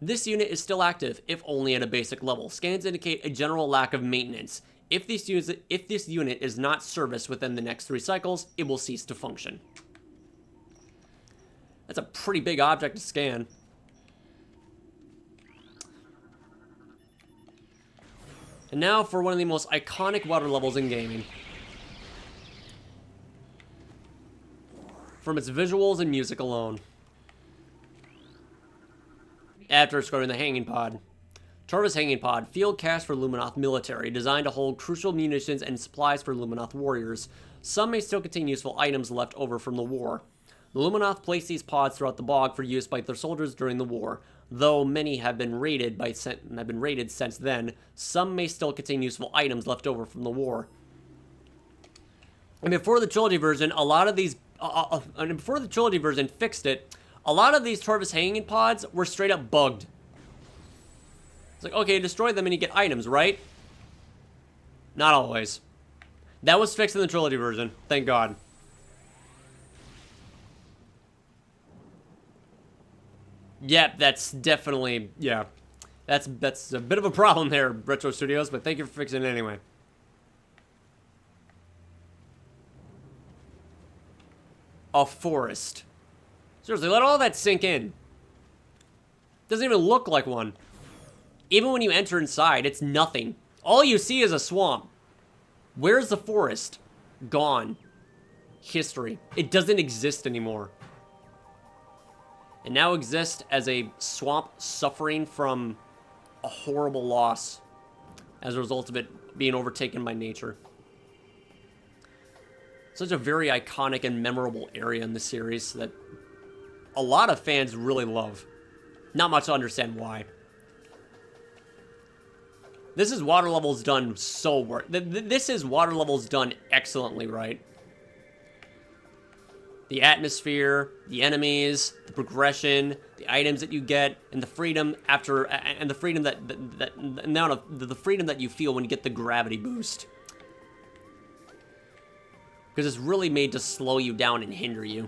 This unit is still active, if only at a basic level. Scans indicate a general lack of maintenance. If this unit is not serviced within the next 3 cycles, it will cease to function. That's a pretty big object to scan. And now for one of the most iconic water levels in gaming. From its visuals and music alone. After exploring the Hanging Pod. Torvus Hanging Pod, field cache for Luminoth military, designed to hold crucial munitions and supplies for Luminoth warriors. Some may still contain useful items left over from the war. The Luminoth placed these pods throughout the bog for use by their soldiers during the war. Though many have been raided since then, some may still contain useful items left over from the war. And before the trilogy version, a lot of these, before the trilogy version fixed it, a lot of these Torvus Hanging Pods were straight up bugged. It's like, okay, destroy them and you get items, right? Not always. That was fixed in the trilogy version, thank God. Yep, that's definitely, yeah. That's a bit of a problem there, Retro Studios, but thank you for fixing it anyway. a forest. Seriously, let all that sink in. Doesn't even look like one. Even when you enter inside, it's nothing. All you see is a swamp. Where's the forest? Gone. History. It doesn't exist anymore. It now exists as a swamp suffering from a horrible loss as a result of it being overtaken by nature. Such a very iconic and memorable area in the series that a lot of fans really love. Not much to understand why. This is water levels done so well. This is water levels done excellently, right? The atmosphere, the enemies, the progression, the items that you get, and the freedom after, and the freedom the freedom that you feel when you get the gravity boost. Because it's really made to slow you down and hinder you.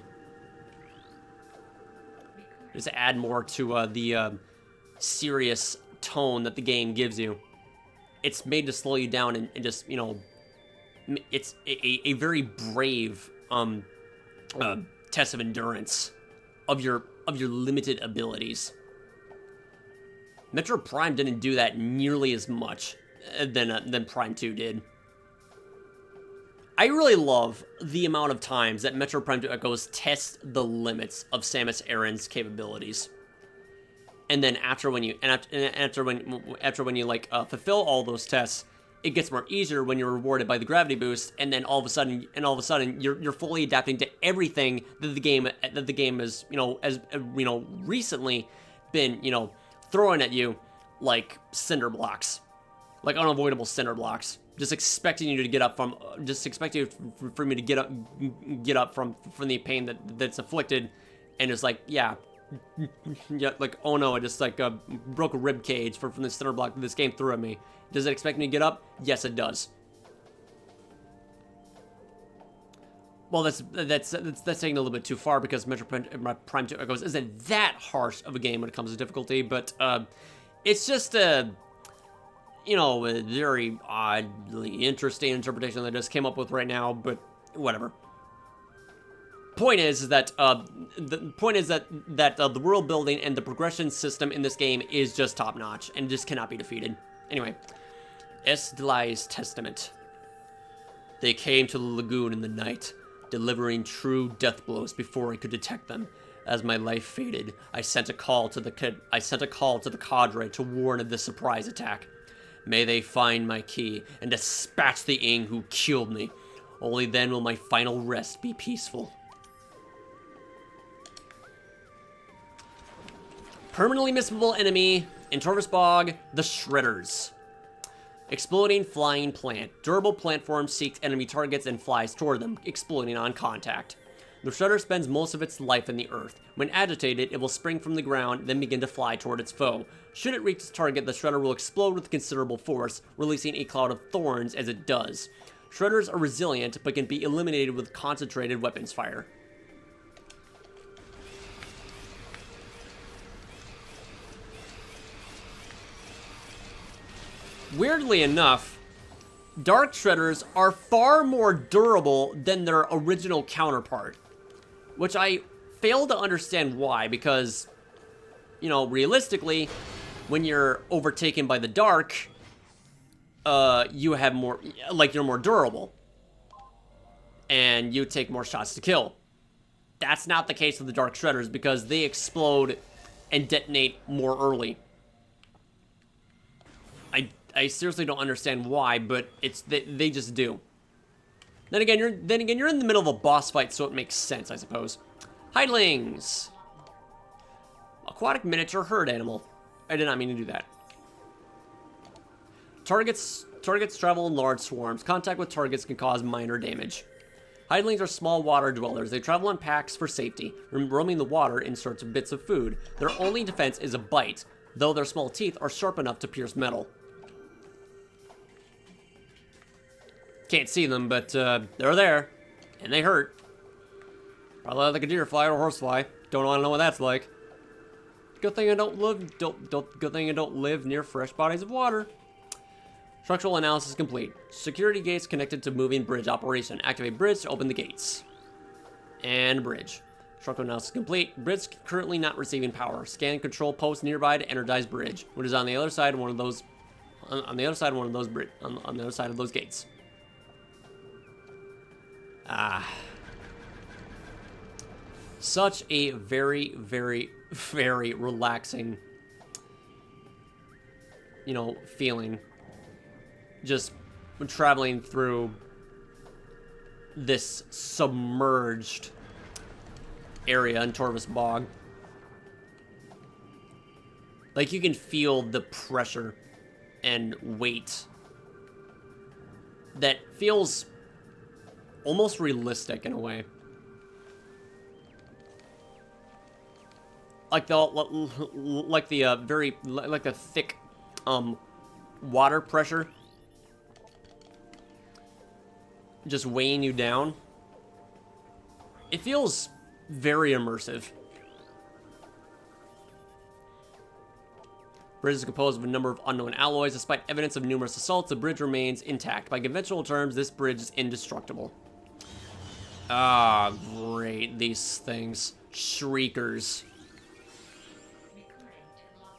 Just add more to the serious tone that the game gives you. It's made to slow you down and just, you know, it's a very brave test of endurance of your limited abilities. Metroid Prime didn't do that nearly as much than Prime 2 did. I really love the amount of times that Metroid Prime 2 Echoes test the limits of Samus Aran's capabilities. And then after when you like fulfill all those tests, it gets more easier when you're rewarded by the gravity boost, and then all of a sudden you're fully adapting to everything that the game has, you know, recently been, you know, throwing at you like cinder blocks, like unavoidable cinder blocks, just expecting you to get up from, for me to get up from the pain that's afflicted, and it's like, yeah, like, oh no, I just like broke a rib cage from the cinder block that this game threw at me. Does it expect me to get up? Yes, it does. Well, that's taking a little bit too far, because Metroid Prime 2 Echoes isn't that harsh of a game when it comes to difficulty, but it's just a, you know, a very oddly interesting interpretation that I just came up with right now, but whatever. Point is that the world building and the progression system in this game is just top notch and just cannot be defeated. Anyway, Esdelai's Testament. They came to the lagoon in the night, delivering true death blows before I could detect them. As my life faded, I sent a call to the cadre to warn of this surprise attack. May they find my key and dispatch the Ing who killed me. Only then will my final rest be peaceful. Permanently missable enemy in Torvus Bog, the Shredders. Exploding flying plant. Durable plant form seeks enemy targets and flies toward them, exploding on contact. The Shredder spends most of its life in the earth. When agitated, it will spring from the ground, then begin to fly toward its foe. Should it reach its target, the Shredder will explode with considerable force, releasing a cloud of thorns as it does. Shredders are resilient, but can be eliminated with concentrated weapons fire. Weirdly enough, Dark Shredders are far more durable than their original counterpart, which I fail to understand why, because, you know, realistically, when you're overtaken by the Dark, you have more, like, you're more durable, and you take more shots to kill. That's not the case with the Dark Shredders, because they explode and detonate more early. I seriously don't understand why, but they just do. Then again, you're in the middle of a boss fight, so it makes sense, I suppose. Hidlings. Aquatic miniature herd animal. I did not mean to do that. Targets travel in large swarms. Contact with targets can cause minor damage. Hidlings are small water dwellers. They travel in packs for safety, roaming the water in search of bits of food. Their only defense is a bite, though their small teeth are sharp enough to pierce metal. Can't see them, but they're there, and they hurt. Probably like a deer fly or a horse fly. Don't want to know what that's like. Good thing I don't live near fresh bodies of water. Structural analysis complete. Security gates connected to moving bridge operation. Activate bridge to open the gates. And bridge. Structural analysis complete. Bridge currently not receiving power. Scan control post nearby to energize bridge, which is on the other side of one of those. On the other side of one of those on the other side of those gates. Such a very, very, very relaxing, you know, feeling. Just traveling through this submerged area in Torvus Bog. Like, you can feel the pressure and weight that feels almost realistic in a way. Like the thick water pressure just weighing you down. It feels very immersive. Bridge is composed of a number of unknown alloys. Despite evidence of numerous assaults, the bridge remains intact. By conventional terms, this bridge is indestructible. Ah, great. These things. Shriekers.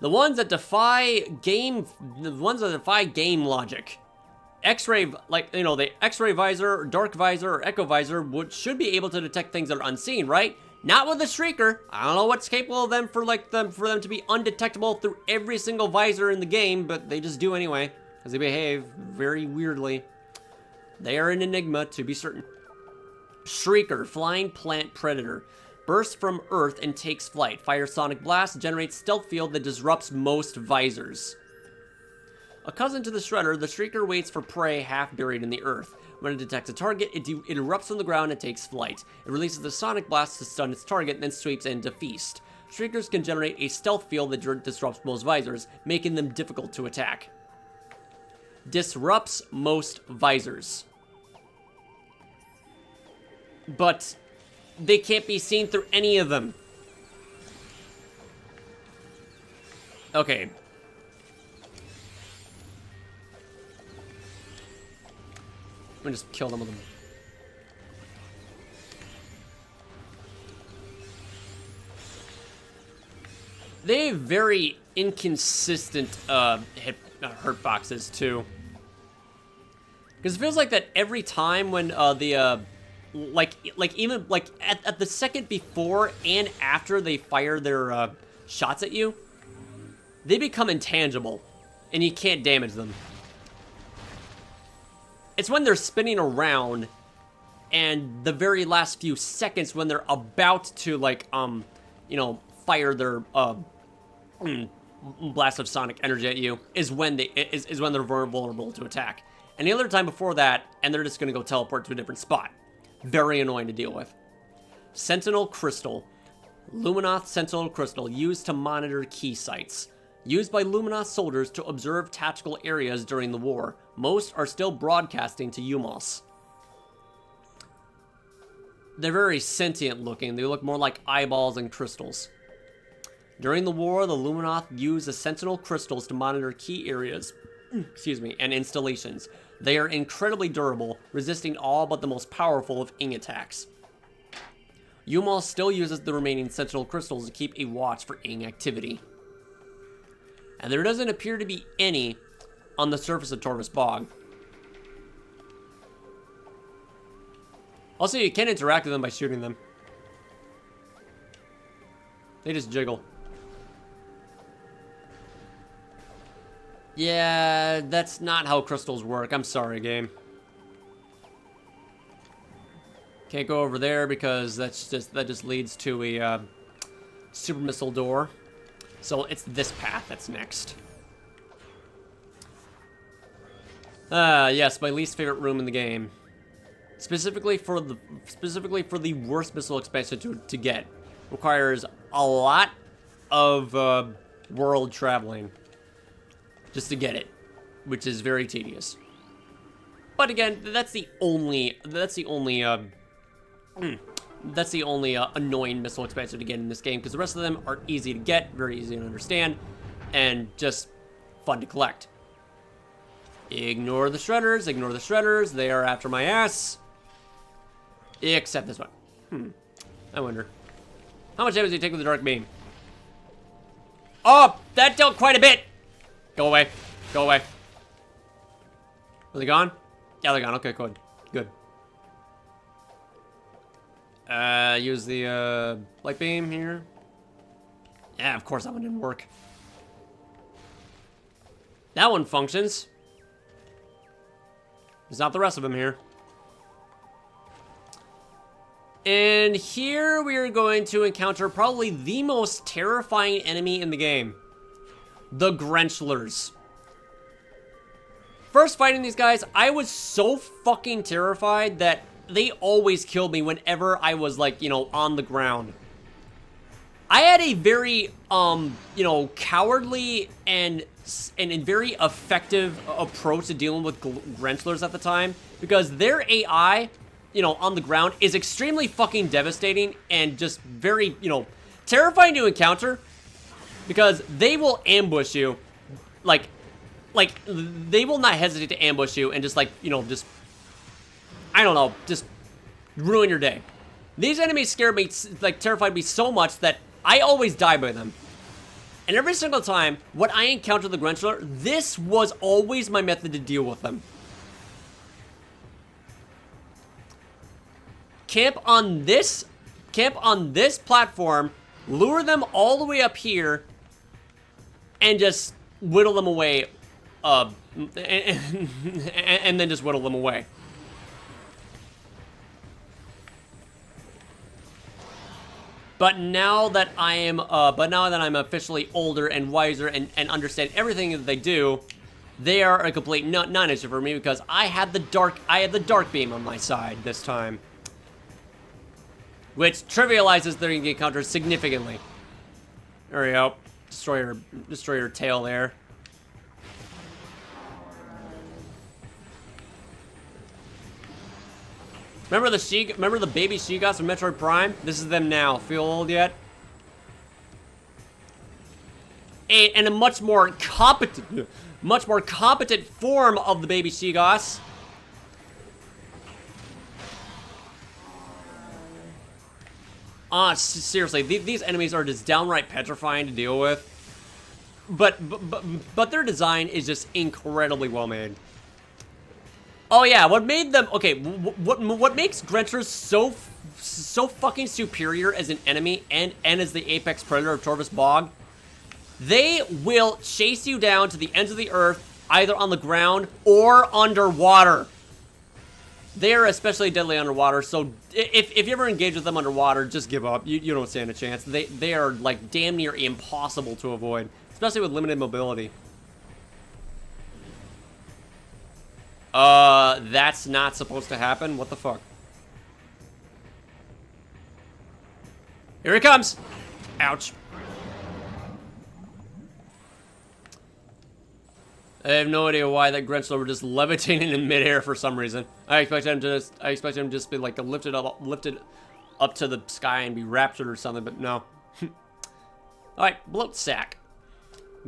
The ones that defy game logic. X-ray, like, you know, the X-ray visor, or dark visor, or echo visor should be able to detect things that are unseen, right? Not with the Shrieker. I don't know what's capable of them for them to be undetectable through every single visor in the game, but they just do anyway, because they behave very weirdly. They are an enigma, to be certain. Shrieker, flying plant predator. Bursts from Earth and takes flight. Fires sonic blast, generates stealth field that disrupts most visors. A cousin to the Shredder, the Shrieker waits for prey half buried in the earth. When it detects a target, it erupts from the ground and takes flight. It releases the sonic blast to stun its target, then sweeps in to feast. Shriekers can generate a stealth field that disrupts most visors, making them difficult to attack. Disrupts most visors. But they can't be seen through any of them. Okay. I'm gonna just kill them with them. They have very inconsistent hurt boxes too. Because it feels like that every time when like even like at the second before and after they fire their shots at you, they become intangible and you can't damage them. It's when they're spinning around and the very last few seconds when they're about to, like, you know, fire their blast of sonic energy at you is when they're vulnerable to attack. Any other time before that, and they're just gonna go teleport to a different spot. Very annoying to deal with. Sentinel Crystal. Luminoth Sentinel Crystal, used to monitor key sites. Used by Luminoth soldiers to observe tactical areas during the war. Most are still broadcasting to Umos. They're very sentient looking. They look more like eyeballs and crystals. During the war, the Luminoth used the Sentinel crystals to monitor key areas, and installations. They are incredibly durable, resisting all but the most powerful of Ing attacks. Umos still uses the remaining Sentinel crystals to keep a watch for Ing activity. And there doesn't appear to be any on the surface of Torvus Bog. Also, you can interact with them by shooting them. They just jiggle. Yeah, that's not how crystals work. I'm sorry, game. Can't go over there because that just leads to a super missile door. So it's this path that's next. Yes, my least favorite room in the game. Specifically for the worst missile expansion to get. Requires a lot of world traveling just to get it, which is very tedious. But again, that's the only annoying missile expansion to get in this game, because the rest of them are easy to get, very easy to understand, and just fun to collect. Ignore the shredders, they are after my ass. Except this one. I wonder. How much damage do you take with the dark beam? Oh, that dealt quite a bit. Go away. Go away. Are they gone? Yeah, they're gone. Okay, good. Good. Use the, light beam here. Yeah, of course that one didn't work. That one functions. There's not the rest of them here. And here we are going to encounter probably the most terrifying enemy in the game. The Drenchlers. First fighting these guys, I was so fucking terrified that they always killed me whenever I was, like, you know, on the ground. I had a very, you know, cowardly and very effective approach to dealing with Drenchlers at the time, because their AI, you know, on the ground is extremely fucking devastating and just very, you know, terrifying to encounter, because they will ambush you, like, they will not hesitate to ambush you and just, like, you know, just, I don't know, just ruin your day. These enemies scared me, like, terrified me so much that I always die by them. And every single time when I encountered the Drenchler, this was always my method to deal with them. Camp on this platform, lure them all the way up here, and just whittle them away, and then just whittle them away. But now that I'm officially older and wiser and understand everything that they do, they are a complete non-issue for me, because I had the dark beam on my side this time, which trivializes their encounter significantly. There we go. Destroy her tail there. Remember the baby She-Goths from Metroid Prime? This is them now. Feel old yet? And a much more competent form of the baby She-Goths. Seriously, these enemies are just downright petrifying to deal with. But their design is just incredibly well made. Oh yeah, what made them, okay, what makes Drenchlers so fucking superior as an enemy and as the apex predator of Torvus Bog? They will chase you down to the ends of the earth, either on the ground or underwater. They are especially deadly underwater, so if you ever engage with them underwater, just give up. You don't stand a chance. They are, like, damn near impossible to avoid, especially with limited mobility. That's not supposed to happen. What the fuck? Here he comes! Ouch. I have no idea why that Drenchler were just levitating in midair for some reason. I expect him to just be like lifted up to the sky and be raptured or something, but no. Alright, bloat sack.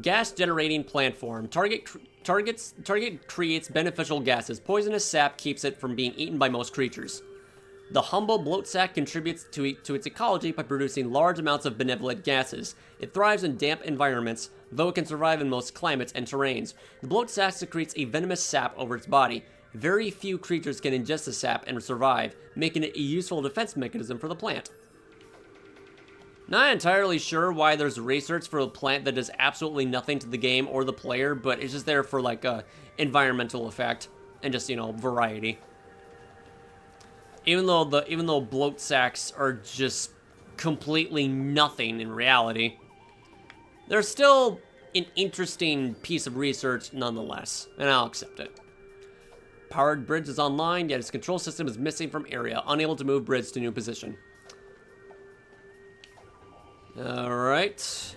Gas generating plant form. Target creates beneficial gases. Poisonous sap keeps it from being eaten by most creatures. The humble bloat sac contributes to its ecology by producing large amounts of benevolent gases. It thrives in damp environments, though it can survive in most climates and terrains. The bloat sac secretes a venomous sap over its body. Very few creatures can ingest the sap and survive, making it a useful defense mechanism for the plant. Not entirely sure why there's research for a plant that does absolutely nothing to the game or the player, but it's just there for, like, a environmental effect and just, you know, variety. Even though bloat sacs are just completely nothing in reality, they're still an interesting piece of research nonetheless, and I'll accept it. Powered bridge is online, yet its control system is missing from area, unable to move bridge to new position. Alright.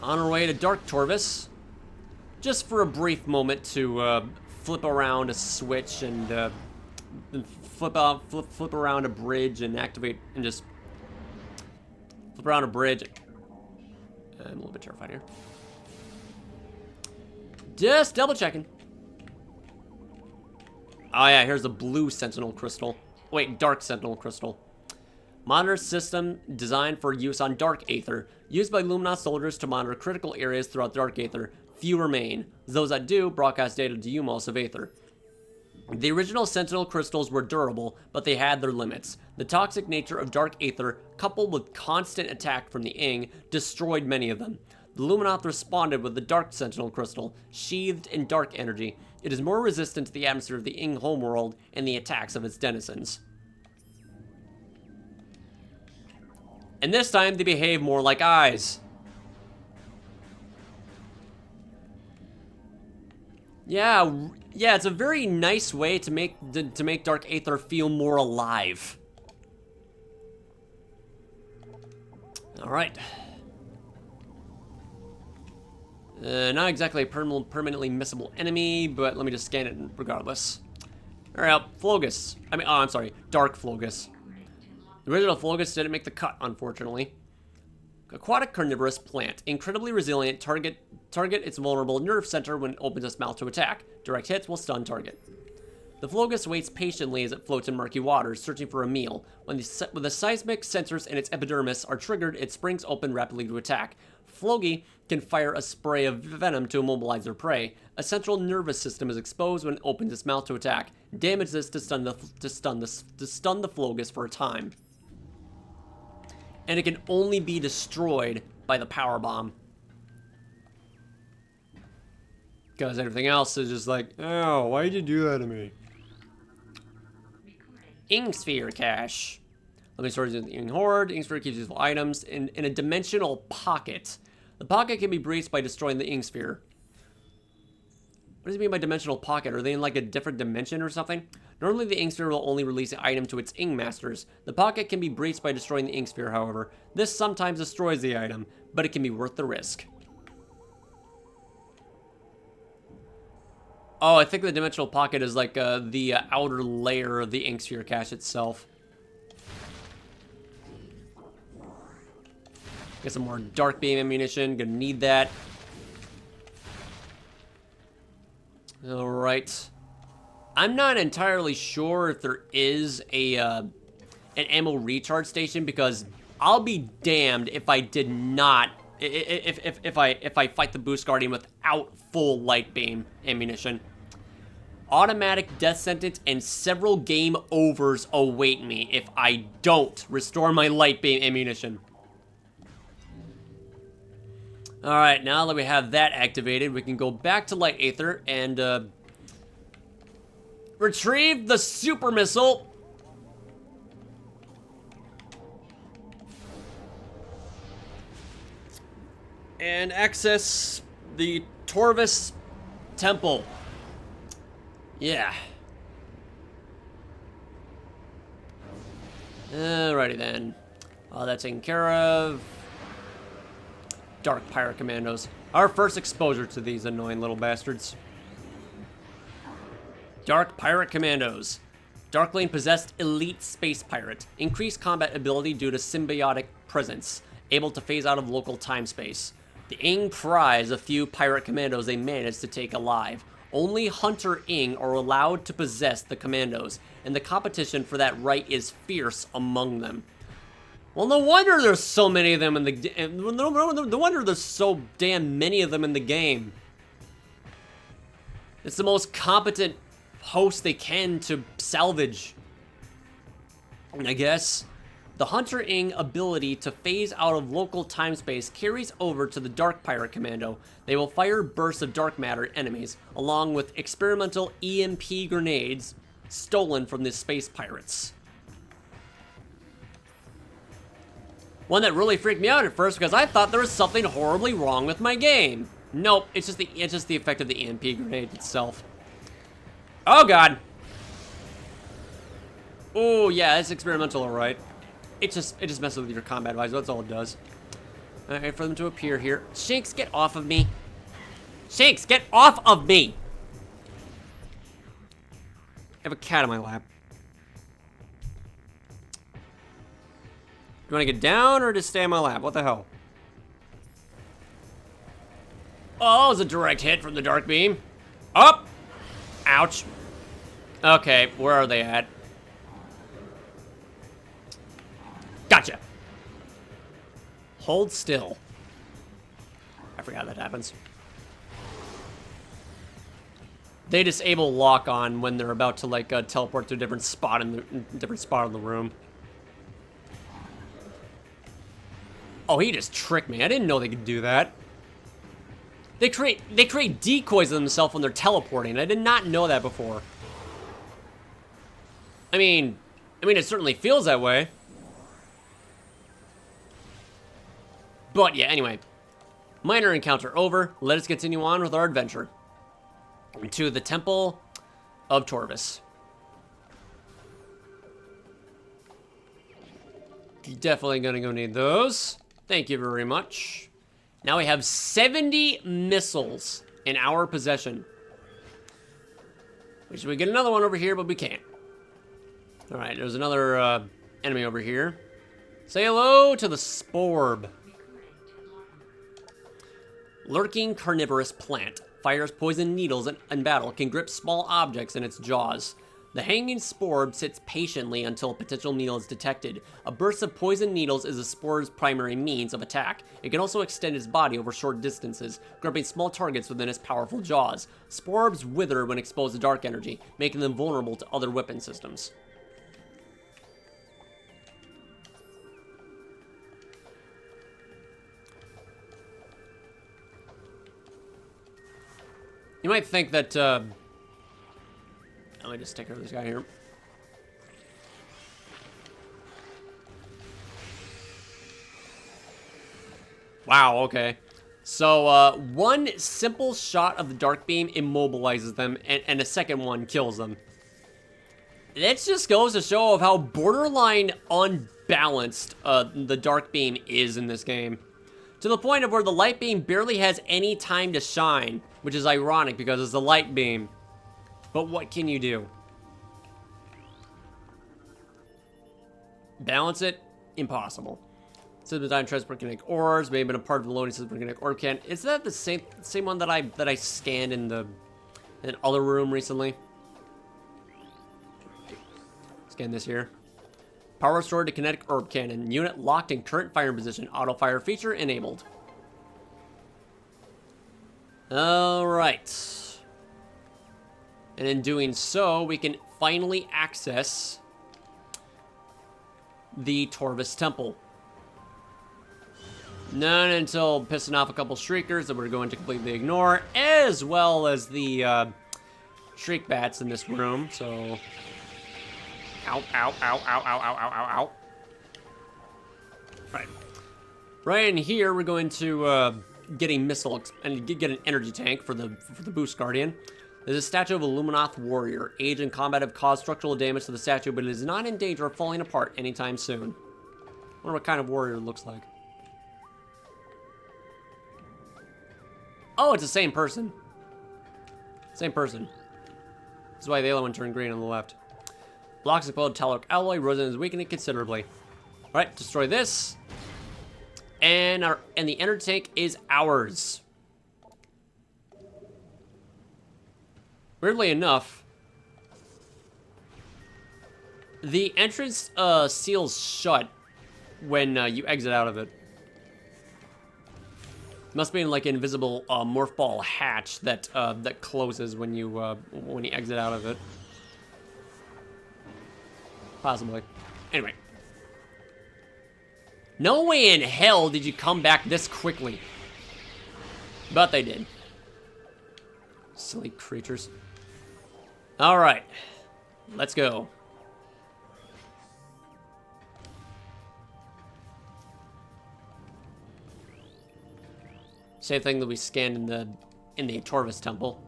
On our way to Dark Torvus. Just for a brief moment to flip around a switch and flip around a bridge and activate and just flip around a bridge. I'm a little bit terrified here. Just double checking. Oh yeah, here's the blue sentinel crystal. Wait, dark sentinel crystal. Monitor system designed for use on dark aether. Used by Luminous soldiers to monitor critical areas throughout dark aether. Few remain. Those that do broadcast data to Umos of aether. The original sentinel crystals were durable, but they had their limits. The toxic nature of dark aether, coupled with constant attack from the Ing, destroyed many of them. The Luminoth responded with the dark sentinel crystal, sheathed in dark energy. It is more resistant to the atmosphere of the Ing homeworld and the attacks of its denizens. And this time they behave more like eyes. Yeah, it's a very nice way to make dark aether feel more alive. All right. Not exactly a permanently missable enemy, but let me just scan it regardless. All right, Flogus. I'm sorry, Dark Flogus. The original Flogus didn't make the cut, unfortunately. Aquatic carnivorous plant. Incredibly resilient. Target its vulnerable nerve center when it opens its mouth to attack. Direct hits will stun target. The Flogus waits patiently as it floats in murky waters, searching for a meal. When the seismic sensors in its epidermis are triggered, it springs open rapidly to attack. Flogi can fire a spray of venom to immobilize their prey. A central nervous system is exposed when it opens its mouth to attack. Damage this to stun the Flogus for a time. And it can only be destroyed by the power bomb. Because everything else is just like, oh, why'd you do that to me? Ing Sphere cache. Let me start using the Ing Horde. Ing Sphere keeps useful items in a dimensional pocket. The pocket can be breached by destroying the Ing Sphere. What does it mean by dimensional pocket? Are they in like a different dimension or something? Normally the Ing Sphere will only release the item to its Ing Masters. The pocket can be breached by destroying the Ing Sphere, however. This sometimes destroys the item, but it can be worth the risk. Oh, I think the dimensional pocket is like the outer layer of the Ing Sphere cache itself. Get some more dark beam ammunition. Gonna need that. Alright. I'm not entirely sure if there is an ammo recharge station, because I'll be damned if I did not, if I fight the Boost Guardian without full light beam ammunition. Automatic death sentence and several game overs await me if I don't restore my light beam ammunition. Alright, now that we have that activated, we can go back to Light Aether and retrieve the super missile. And access the Torvus Temple. Yeah. Alrighty then. All that taken care of. Dark Pirate Commandos. Our first exposure to these annoying little bastards. Dark Pirate Commandos. Darkling possessed elite space pirate. Increased combat ability due to symbiotic presence. Able to phase out of local time-space. The Ing prize a few pirate commandos they managed to take alive. Only Hunter Ing are allowed to possess the commandos, and the competition for that right is fierce among them. Well, no wonder there's so many of them in the no wonder there's so damn many of them in the game. It's the most competent host they can to salvage, I guess. The Hunter Ing ability to phase out of local time-space carries over to the Dark Pirate Commando. They will fire bursts of dark matter at enemies, along with experimental EMP grenades stolen from the space pirates. One that really freaked me out at first because I thought there was something horribly wrong with my game. Nope, it's just the effect of the EMP grenade itself. Oh god. Oh yeah, it's experimental, alright. It just messes with your combat advisor. That's all it does. Alright, for them to appear here. Shanks, get off of me. Shanks, get off of me! I have a cat in my lap. You want to get down or just stay in my lap? What the hell? Oh, it was a direct hit from the dark beam. Up! Ouch. Okay, where are they at? Gotcha. Hold still. I forgot that happens. They disable lock on when they're about to like teleport to a different spot in the room. Oh, he just tricked me. I didn't know they could do that. They create decoys of themselves when they're teleporting. I did not know that before. I mean, it certainly feels that way. But yeah, anyway. Minor encounter over. Let us continue on with our adventure. To the Temple of Torvus. Definitely gonna go need those. Thank you very much. Now we have 70 missiles in our possession. Wish we get another one over here, but we can't. Alright, there's another enemy over here. Say hello to the Sporb. Lurking carnivorous plant. Fires poison needles in battle, can grip small objects in its jaws. The hanging sporb sits patiently until a potential needle is detected. A burst of poison needles is the sporb's primary means of attack. It can also extend its body over short distances, gripping small targets within its powerful jaws. Sporbs wither when exposed to dark energy, making them vulnerable to other weapon systems. You might think that, let me just take care of this guy here. Wow, okay. So, one simple shot of the dark beam immobilizes them, and a second one kills them. That just goes to show of how borderline unbalanced the dark beam is in this game. To the point of where the light beam barely has any time to shine, which is ironic because it's a light beam. But what can you do? Balance it? Impossible. System design transport kinetic ores may have been a part of the loading system kinetic ore can. Is that the same one that I scanned in the other room recently? Scan this here. Power stored to kinetic orb cannon. Unit locked in current firing position. Auto fire feature enabled. Alright. And in doing so, we can finally access the Torvus Temple. Not until pissing off a couple Shriekers that we're going to completely ignore, as well as the Shriek Bats in this room, so... Ow, ow, ow, ow, ow, ow, ow, ow, ow. Right. Right in here, we're going to get a missile and get an energy tank for the Boost Guardian. There's a statue of a Luminoth warrior. Age and combat have caused structural damage to the statue, but it is not in danger of falling apart anytime soon. I wonder what kind of warrior it looks like. Oh, it's the same person. Same person. That's why the other one turned green on the left. Blocks explode telluric alloy. Rosen is weakening considerably. Alright, destroy this. And the energy tank is ours. Weirdly enough, the entrance seals shut when you exit out of it. Must be like an invisible morph ball hatch that that closes when you exit out of it. Possibly. Anyway. No way in hell did you come back this quickly. But they did. Silly creatures. Alright. Let's go. Same thing that we scanned in the Torvus Temple.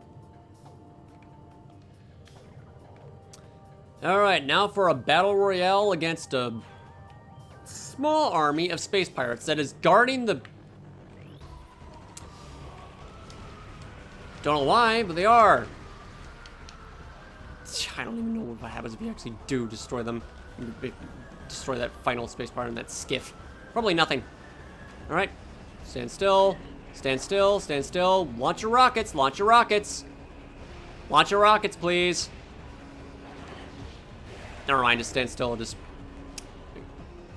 Alright, now for a battle royale against a small army of space pirates that is guarding the... Don't know why, but they are. I don't even know what happens if you actually do destroy them. Destroy that final space pirate in that skiff. Probably nothing. Alright, stand still. Stand still, stand still. Launch your rockets, launch your rockets. Launch your rockets, please. Never mind, just stand still. Just...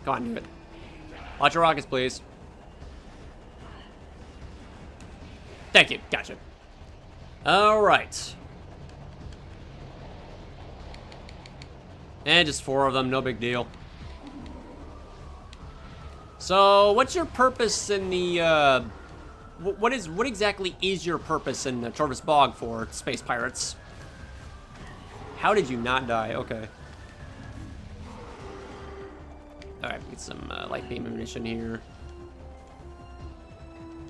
Go on, do it. Watch your rockets, please. Thank you. Gotcha. Alright. And just 4 of them, no big deal. So, what's your purpose in the, what exactly is your purpose in the Torvus Bog for space pirates? How did you not die? Okay. Alright, get some light beam ammunition here.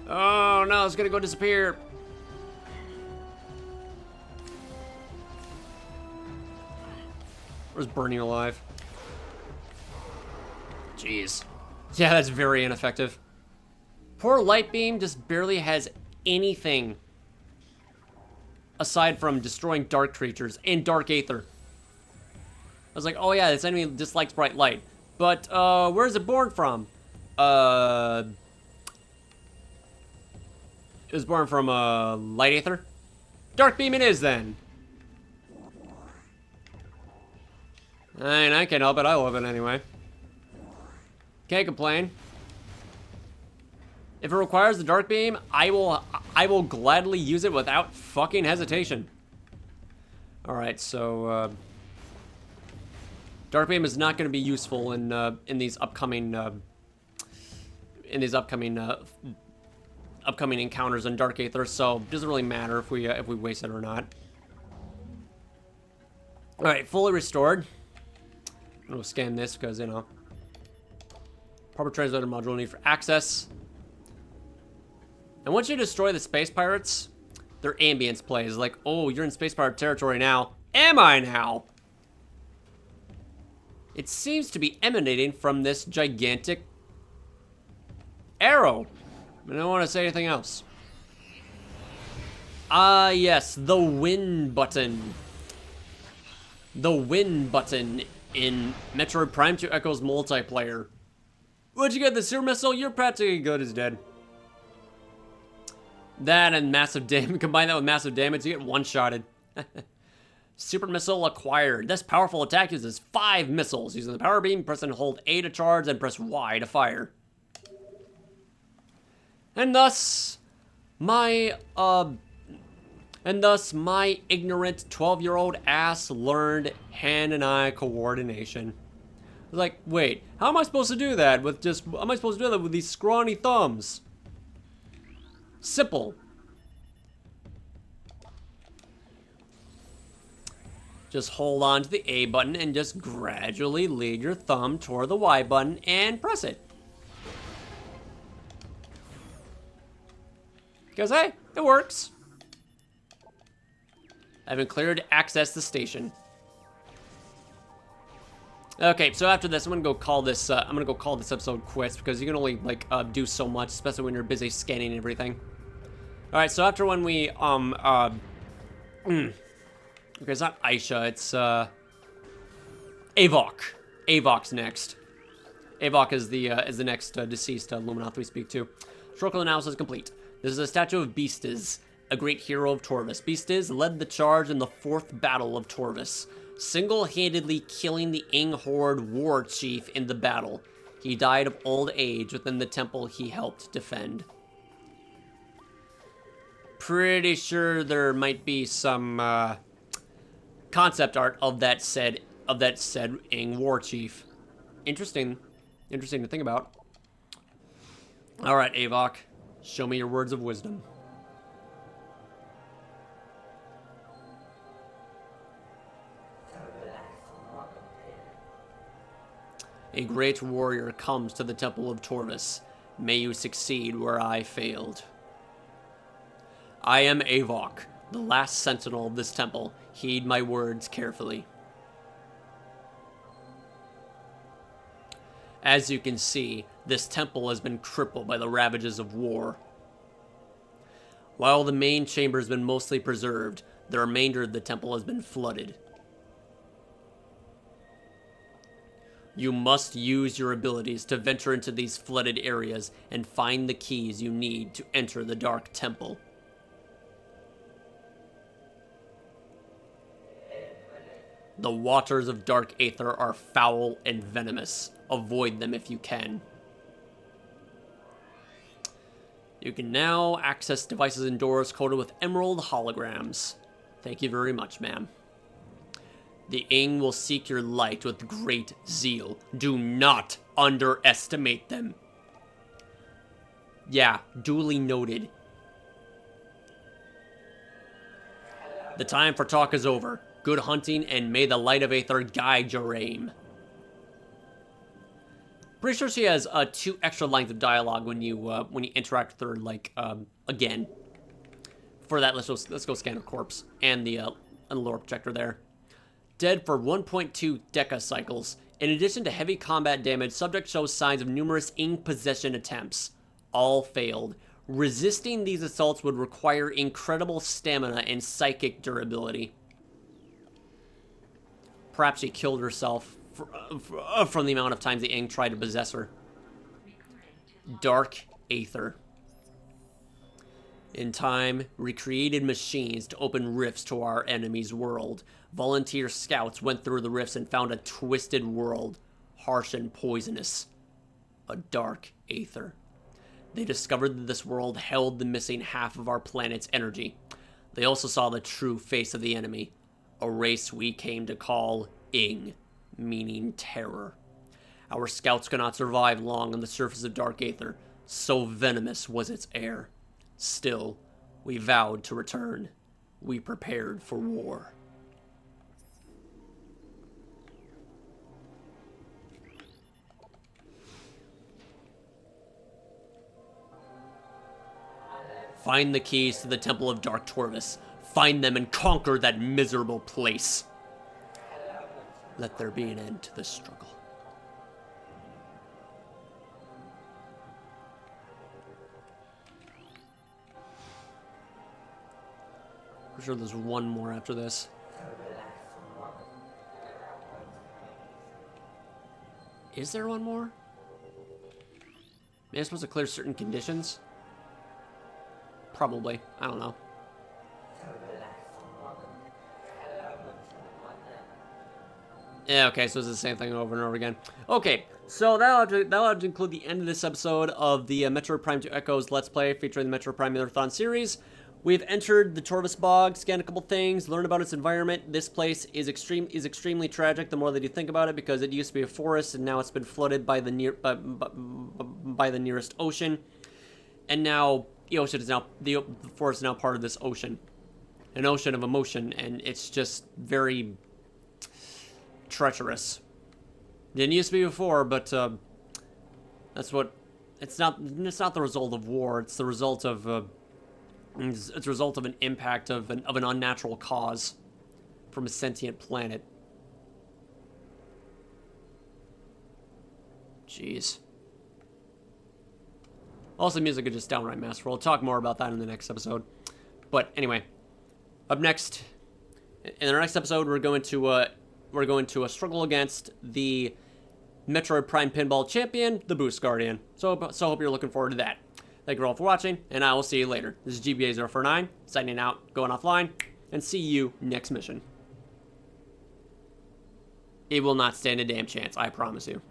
Oh no, it's gonna go disappear. Where's burning alive? Jeez. Yeah, that's very ineffective. Poor light beam just barely has anything aside from destroying dark creatures and dark aether. I was like, oh yeah, this enemy dislikes bright light. But, where's it born from? It was born from, light aether? Dark beam it is, then. I can't help it, I love it anyway. Can't complain. If it requires the dark beam, I will gladly use it without fucking hesitation. Alright, so, dark beam is not going to be useful in these upcoming upcoming encounters in Dark Aether, so it doesn't really matter if we waste it or not. All right, fully restored. I'm gonna scan this because, you know, proper translator module need for access. And once you destroy the space pirates, their ambience plays like, oh, you're in space pirate territory now. Am I now? It seems to be emanating from this gigantic arrow. I don't want to say anything else. Ah, yes, the win button. The win button in Metroid Prime 2 Echoes multiplayer. What'd you get, the sewer missile? You're practically good as dead. That and massive damage, combine that with massive damage, you get one-shotted. Super missile acquired. This powerful attack uses 5 missiles. Using the power beam, press and hold A to charge, and press Y to fire. And thus, my ignorant 12-year-old ass learned hand and eye coordination. I was like, wait, how am I supposed to do that with just, how am I supposed to do that with these scrawny thumbs? Simple. Just hold on to the A button and just gradually lead your thumb toward the Y button and press it. Because, hey, it works. I've been cleared to access the station. Okay, so after this, I'm gonna go call this. Episode quits because you can only like do so much, especially when you're busy scanning everything. All right, so after when we okay, it's not Aisha, it's Avok. Avok's next. Avok is the next deceased Luminoth we speak to. Structural analysis complete. This is a statue of Beastes, a great hero of Torvus. Beastes led the charge in the 4th Battle of Torvus, single-handedly killing the Ing Horde war chief in the battle. He died of old age within the temple he helped defend. Pretty sure there might be some concept art of that said Ing war chief. Interesting to think about. All right, Avok. Show me your words of wisdom. A great warrior comes to the Temple of Torvus. May you succeed where I failed. I am Avok, the last sentinel of this temple. Heed my words carefully. As you can see, this temple has been crippled by the ravages of war. While the main chamber has been mostly preserved, the remainder of the temple has been flooded. You must use your abilities to venture into these flooded areas and find the keys you need to enter the Dark Temple. The waters of dark aether are foul and venomous. Avoid them if you can. You can now access devices and doors coded with emerald holograms. Thank you very much, ma'am. The Ing will seek your light with great zeal. Do not underestimate them. Yeah, duly noted. The time for talk is over. Good hunting, and may the light of aether guide your aim. Pretty sure she has 2 extra lines of dialogue when you interact with her, like, again. For that, let's go scan her corpse and the lore projector there. Dead for 1.2 decacycles. In addition to heavy combat damage, subject shows signs of numerous Ing possession attempts. All failed. Resisting these assaults would require incredible stamina and psychic durability. Perhaps she killed herself from the amount of times the Ing tried to possess her. Dark aether. In time, recreated machines to open rifts to our enemy's world. Volunteer scouts went through the rifts and found a twisted world, harsh and poisonous. A dark aether. They discovered that this world held the missing half of our planet's energy. They also saw the true face of the enemy, a race we came to call Ing, meaning terror. Our scouts could not survive long on the surface of dark aether, so venomous was its air. Still, we vowed to return. We prepared for war. Find the keys to the Temple of Dark Torvus. Find them and conquer that miserable place. Let there be an end to this struggle. I'm sure there's one more after this. Is there one more? Maybe I'm supposed to clear certain conditions? Probably. I don't know. Yeah, okay, so it's the same thing over and over again. Okay, so that'll have to include the end of this episode of the Metroid Prime 2 Echoes Let's Play featuring the Metroid Prime Marathon series. We've entered the Torvus Bog, scanned a couple things, learned about its environment. This place is extremely tragic the more that you think about it, because it used to be a forest and now it's been flooded by the nearest ocean. And now the forest is now part of this ocean. An ocean of emotion, and it's just very treacherous. Didn't used to be before, but that's what it's not the result of war. It's the result of it's a result of an impact of an unnatural cause from a sentient planet. Jeez. Also, music is just downright masterful. We'll talk more about that in the next episode. But anyway, up next, in our next episode, we're going to struggle against the Metroid Prime Pinball Champion, the Boost Guardian. So hope you're looking forward to that. Thank you all for watching, and I will see you later. This is GBA049, signing out, going offline, and see you next mission. It will not stand a damn chance, I promise you.